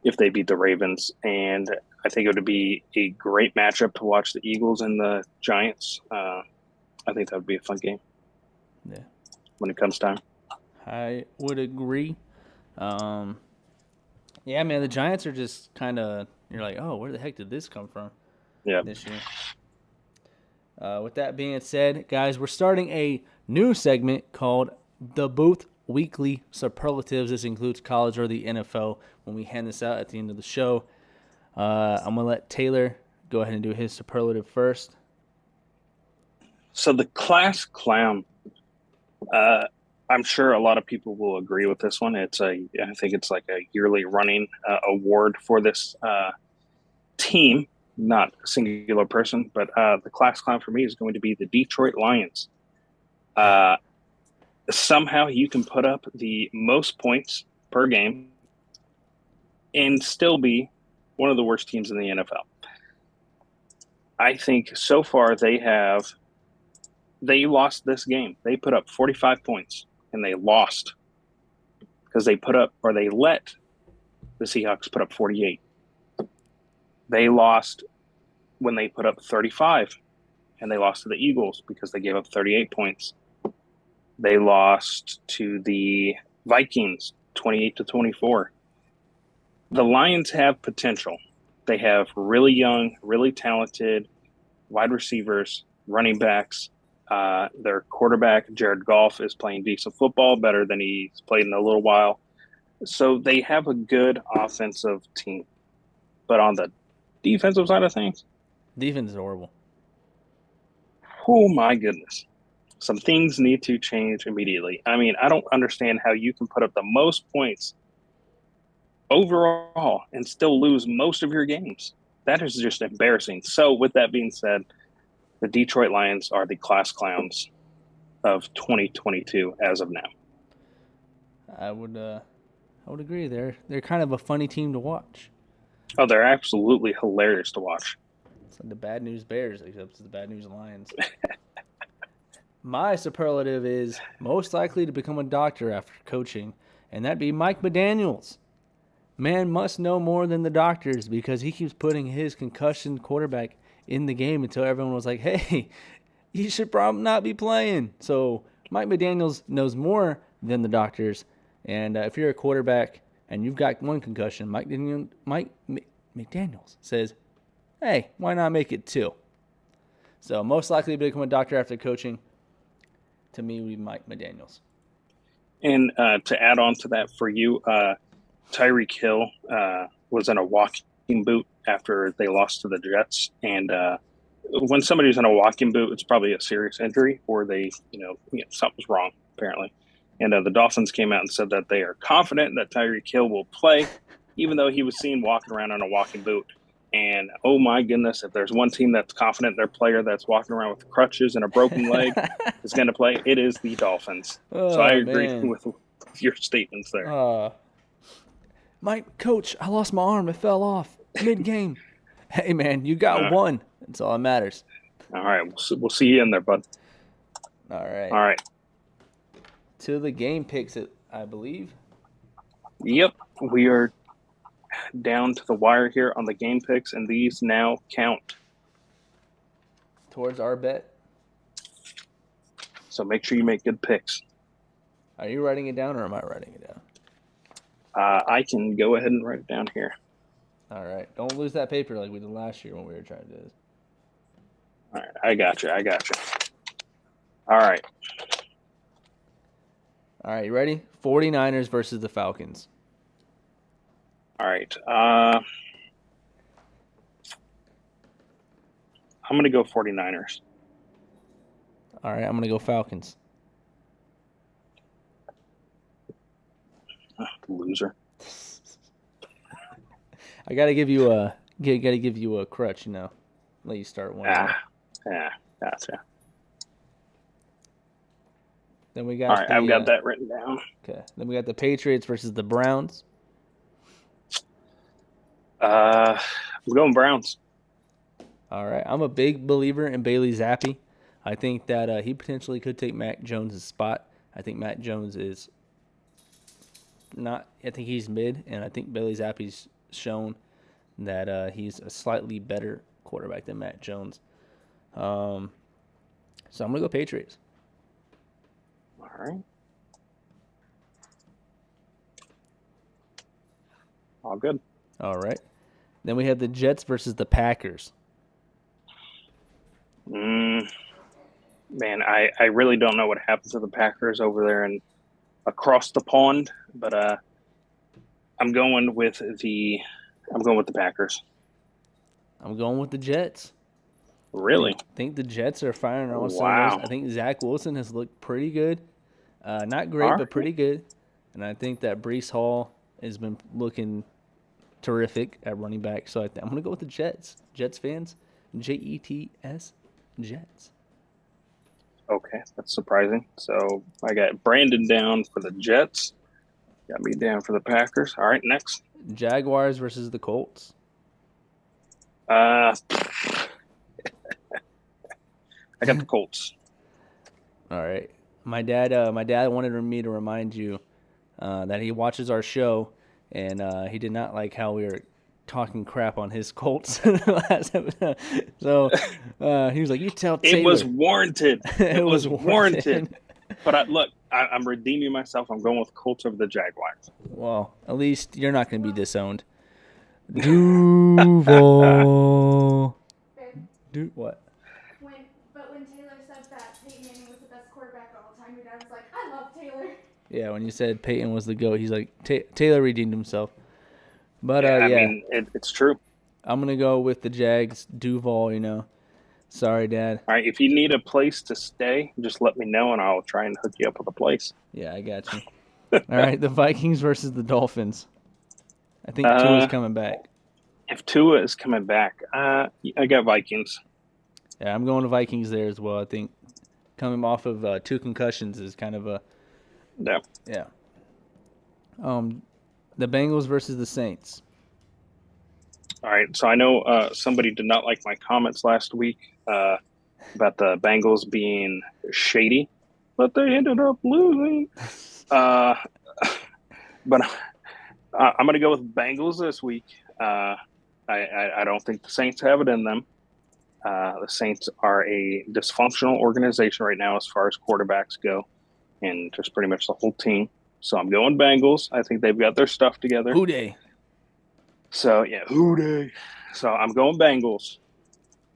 if they beat the Ravens. And I think it would be a great matchup to watch the Eagles and the Giants. I think that would be a fun game. Yeah. When it comes time. I would agree. Yeah, man, the Giants are just kind of, you're like, oh, where the heck did this come from? Yeah. This year. With that being said, guys, we're starting a new segment called The Booth Weekly Superlatives. This includes college or the NFL when we hand this out at the end of the show. I'm going to let Taylor go ahead and do his superlative first. So the class clown, I'm sure a lot of people will agree with this one. I think it's like a yearly running award for this team, not a singular person, but the class clown for me is going to be the Detroit Lions. Somehow you can put up the most points per game and still be one of the worst teams in the NFL. I think so far they lost this game. They put up 45 points and they lost because they let the Seahawks put up 48. They lost when they put up 35 and they lost to the Eagles because they gave up 38 points. They lost to the Vikings 28-24. The Lions have potential. They have really young, really talented wide receivers, running backs. Their quarterback, Jared Goff, is playing decent football, better than he's played in a little while. So they have a good offensive team. But on the defensive side of things, defense is horrible. Oh, my goodness. Some things need to change immediately. I mean, I don't understand how you can put up the most points overall and still lose most of your games. That is just embarrassing. So with that being said, the Detroit Lions are the class clowns of 2022 as of now. I would agree. They're kind of a funny team to watch. Oh, they're absolutely hilarious to watch. It's like the Bad News Bears, except it's the Bad News Lions. My superlative is most likely to become a doctor after coaching, and that'd be Mike McDaniels. Man must know more than the doctors because he keeps putting his concussion quarterback in the game until everyone was like, hey, he should probably not be playing. So Mike McDaniels knows more than the doctors, And if you're a quarterback and you've got one concussion, Mike McDaniels says, hey, why not make it 2? So most likely to become a doctor after coaching, to me, would be Mike McDaniels. And to add on to that for you, Tyreek Hill was in a walking boot after they lost to the Jets. And when somebody's in a walking boot, it's probably a serious injury, or they, something's wrong, apparently. And the Dolphins came out and said that they are confident that Tyreek Hill will play, even though he was seen walking around in a walking boot. And, oh, my goodness, if there's one team that's confident their player that's walking around with crutches and a broken leg is going to play, it is the Dolphins. So I agree with your statements there. Coach, I lost my arm. It fell off mid-game. Hey, man, you got one. That's all that matters. All right, we'll see you in there, bud. All right. All right. To the game picks, I believe. Yep, we are down to the wire here on the game picks, and these now count towards our bet. So make sure you make good picks. Are you writing it down, or am I writing it down? I can go ahead and write it down here. All right. Don't lose that paper like we did last year when we were trying to do this. All right. I got you. All right. All right. You ready? 49ers versus the Falcons. All right. I'm going to go 49ers. All right. I'm going to go Falcons. Loser. I gotta give you a crutch, let you start one. Yeah, gotcha. Then we got. All right, I've got that written down. Okay. Then we got the Patriots versus the Browns. I'm going Browns. All right. I'm a big believer in Bailey Zappi. I think that he potentially could take Mac Jones' spot. I think Mac Jones is not. I think he's mid, and I think Bailey Zappi's shown that he's a slightly better quarterback than Mac Jones. So I'm gonna go Patriots. All right. All good. All right. Then we have the Jets versus the Packers. Man, I really don't know what happened to the Packers over there and across the pond, but I'm going with the Packers. I'm going with the Jets. Really? I think the Jets are firing on all Wow. cylinders. I think Zach Wilson has looked pretty good. Not great, but pretty good. And I think that Breece Hall has been looking terrific at running back. So I'm going to go with the Jets. Jets fans, Jets, Jets. Okay, that's surprising. So I got Brandon down for the Jets. Got me down for the Packers. All right, next. Jaguars versus the Colts. I got the Colts. All right. My dad wanted me to remind you that he watches our show, and he did not like how we were talking crap on his Colts last episode. So he was like, "You tell Taylor." It was warranted. It was warranted. But I'm redeeming myself. I'm going with Colts over the Jaguars. Well, at least you're not going to be disowned. Duval. What? When Taylor said that Peyton Manning was the best quarterback of all time, your dad was like, "I love Taylor." Yeah, when you said Peyton was the GOAT, he's like, Taylor redeemed himself. But I mean, it's true. I'm gonna go with the Jags. Duval, Sorry, Dad. All right, if you need a place to stay, just let me know, and I'll try and hook you up with a place. Yeah, I got you. All right, the Vikings versus the Dolphins. I think Tua's coming back. If Tua is coming back, I got Vikings. Yeah, I'm going to Vikings there as well. I think coming off of 2 concussions is kind of a yeah. The Bengals versus the Saints. All right, so I know somebody did not like my comments last week about the Bengals being shady, but they ended up losing. But I'm going to go with Bengals this week. I don't think the Saints have it in them. The Saints are a dysfunctional organization right now as far as quarterbacks go, and just pretty much the whole team. So I'm going Bengals. I think they've got their stuff together. Who dey? So yeah, who dey? So I'm going Bengals.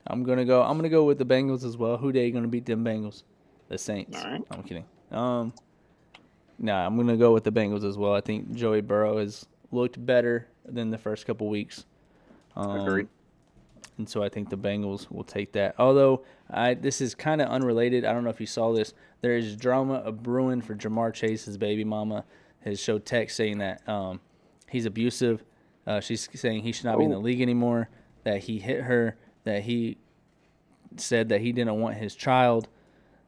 I'm gonna go with the Bengals as well. Who dey gonna beat them Bengals? The Saints. All right. I'm kidding. I'm gonna go with the Bengals as well. I think Joey Burrow has looked better than the first couple weeks. Agreed. And so I think the Bengals will take that. Although this is kind of unrelated. I don't know if you saw this. There is drama brewing for Jamar Chase's baby mama. Has showed text saying that he's abusive. She's saying he should not be in the league anymore. That he hit her. That he said that he didn't want his child.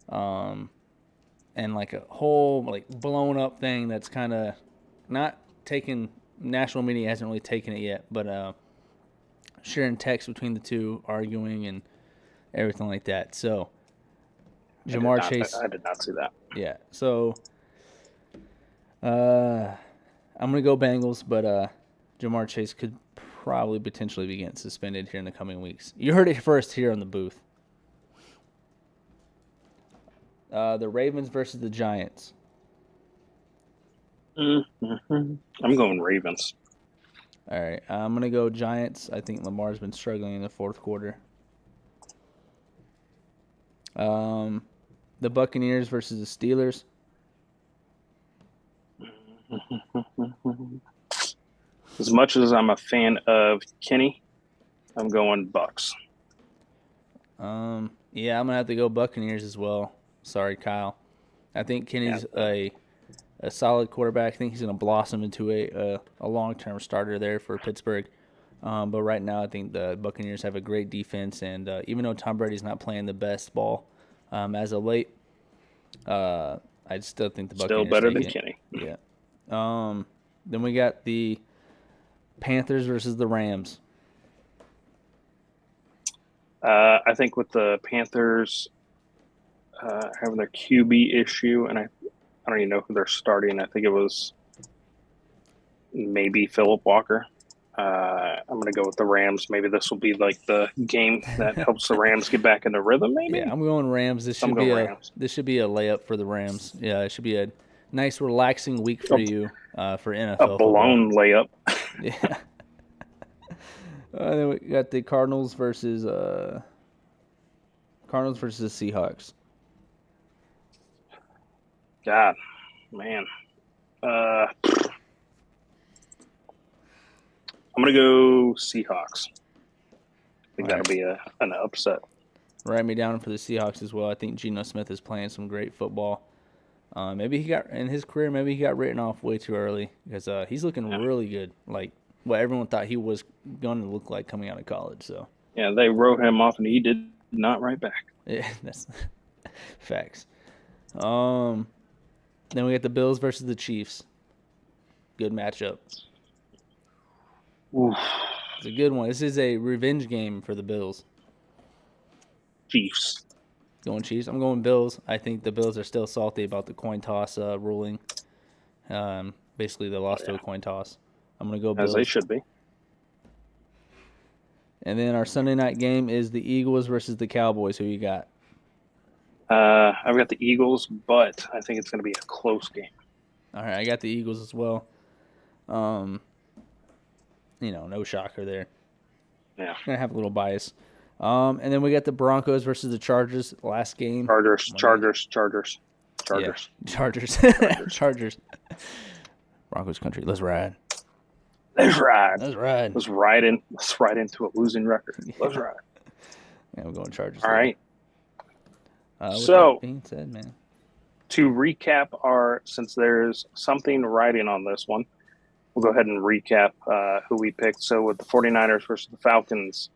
And like a whole like blown up thing that's kind of not taken. National media hasn't really taken it yet, but sharing text between the two, arguing and everything like that. So Jamar Chase, I did not see that. Yeah. So I'm gonna go Bengals, but Jamar Chase could probably potentially be getting suspended here in the coming weeks. You heard it first here on the booth. The Ravens versus the Giants. Mm-hmm. I'm going Ravens. All right, I'm going to go Giants. I think Lamar's been struggling in the fourth quarter. The Buccaneers versus the Steelers. As much as I'm a fan of Kenny, I'm going Bucks. Yeah, I'm going to have to go Buccaneers as well. Sorry, Kyle. I think Kenny's a solid quarterback. I think he's going to blossom into a long-term starter there for Pittsburgh. But right now, I think the Buccaneers have a great defense, and even though Tom Brady's not playing the best ball as of late, I still think the Buccaneers still better take than Kenny. Yeah. Then we got the Panthers versus the Rams. I think with the Panthers having their QB issue, and I don't even know who they're starting. I think it was maybe Phillip Walker. I'm going to go with the Rams. Maybe this will be like the game that helps the Rams get back into rhythm. Maybe. Yeah, I'm going Rams. This should be a layup for the Rams. Yeah, it should be a nice, relaxing week for you for NFL. A blown layup. Yeah. Then we got the Cardinals versus the Seahawks. God, man. I'm going to go Seahawks. I think that'll be an upset. Write me down for the Seahawks as well. I think Geno Smith is playing some great football. Maybe he got written off way too early because he's looking really good. Like what everyone thought he was going to look like coming out of college. So yeah, they wrote him off and he did not write back. Yeah, that's facts. Then we got the Bills versus the Chiefs. Good matchup. Oof. It's a good one. This is a revenge game for the Bills. Chiefs. Going Chiefs. I'm going Bills. I think the Bills are still salty about the coin toss ruling. Basically, they lost to a coin toss. I'm going to go Bills. As they should be. And then our Sunday night game is the Eagles versus the Cowboys. Who you got? I've got the Eagles, but I think it's going to be a close game. All right, I got the Eagles as well. No shocker there. Yeah. Gonna have a little bias. And then we got the Broncos versus the Chargers. Last game. Chargers. Yeah, Chargers. Chargers. Broncos country. Let's ride. Let's ride. Let's ride into a losing record. Let's ride. Yeah, we're going Chargers. All right. With So, that being said, man, to recap since there's something riding on this one, we'll go ahead and recap who we picked. So with the 49ers versus the Falcons,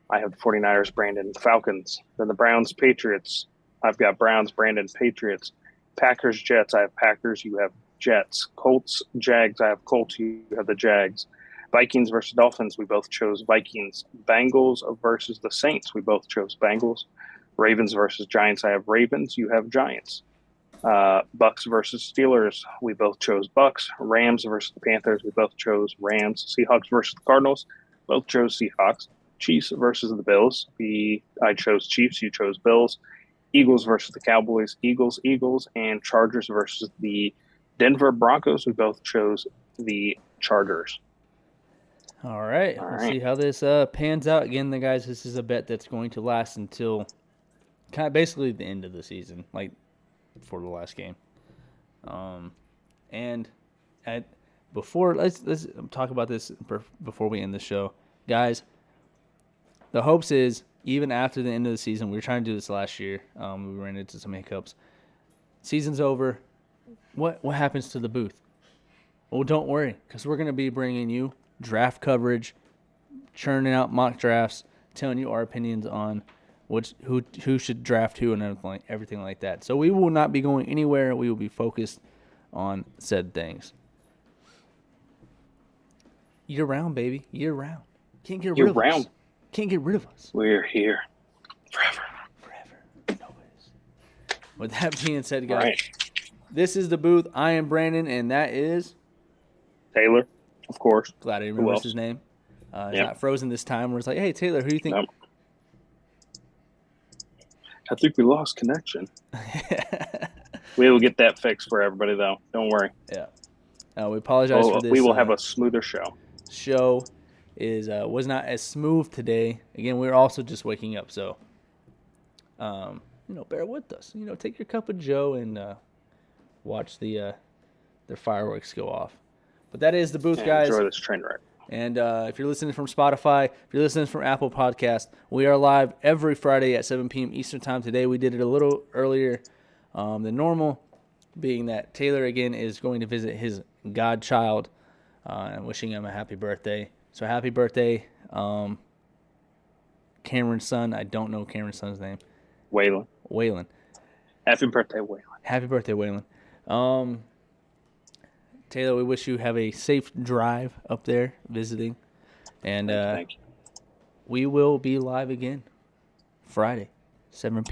I have the 49ers, Brandon, Falcons. Then the Browns, Patriots. I've got Browns, Brandon, Patriots. Packers, Jets. I have Packers. You have Jets. Colts, Jags. I have Colts. You have the Jags. Vikings versus Dolphins. We both chose Vikings. Bengals versus the Saints. We both chose Bengals. Ravens versus Giants. I have Ravens. You have Giants. Bucks versus Steelers. We both chose Bucks. Rams versus the Panthers. We both chose Rams. Seahawks versus the Cardinals. Both chose Seahawks. Chiefs versus the Bills. I chose Chiefs. You chose Bills. Eagles versus the Cowboys. Eagles. And Chargers versus the Denver Broncos. We both chose the Chargers. All right. All We'll right. see how this pans out. Again, the guys, this is a bet that's going to last until kind of basically the end of the season, like for the last game. And let's talk about this before we end the show, guys. The hopes is even after the end of the season, we were trying to do this last year. We ran into some hiccups. Season's over. What happens to the booth? Well, don't worry, because we're going to be bringing you draft coverage, churning out mock drafts, telling you our opinions on who should draft who and everything like that. So we will not be going anywhere. We will be focused on said things. Year round, baby. Year round. Can't get rid of us. Can't get rid of us. We're here forever. Nobody's. With that being said, guys, Right. This is the booth. I am Brandon, and that is Taylor, of course. glad I remember his name. It's not frozen this time. Where it's like, hey Taylor, who do you think? Nope. I think we lost connection. We will get that fixed for everybody, though. Don't worry. Yeah. We apologize for this. We will have a smoother show. Show was not as smooth today. Again, we're also just waking up, so bear with us. Take your cup of Joe and watch their fireworks go off. But that is the booth, guys. Enjoy this train wreck. And if you're listening from Spotify, if you're listening from Apple Podcast, we are live every Friday at 7 p.m. Eastern Time. Today we did it a little earlier than normal, being that Taylor, again, is going to visit his godchild and wishing him a happy birthday. So happy birthday, Cameron's son. I don't know Cameron's son's name. Waylon. Happy birthday, Waylon. Happy birthday, Waylon. Taylor, we wish you have a safe drive up there visiting. And Thank you. we will be live again Friday, 7 p.m.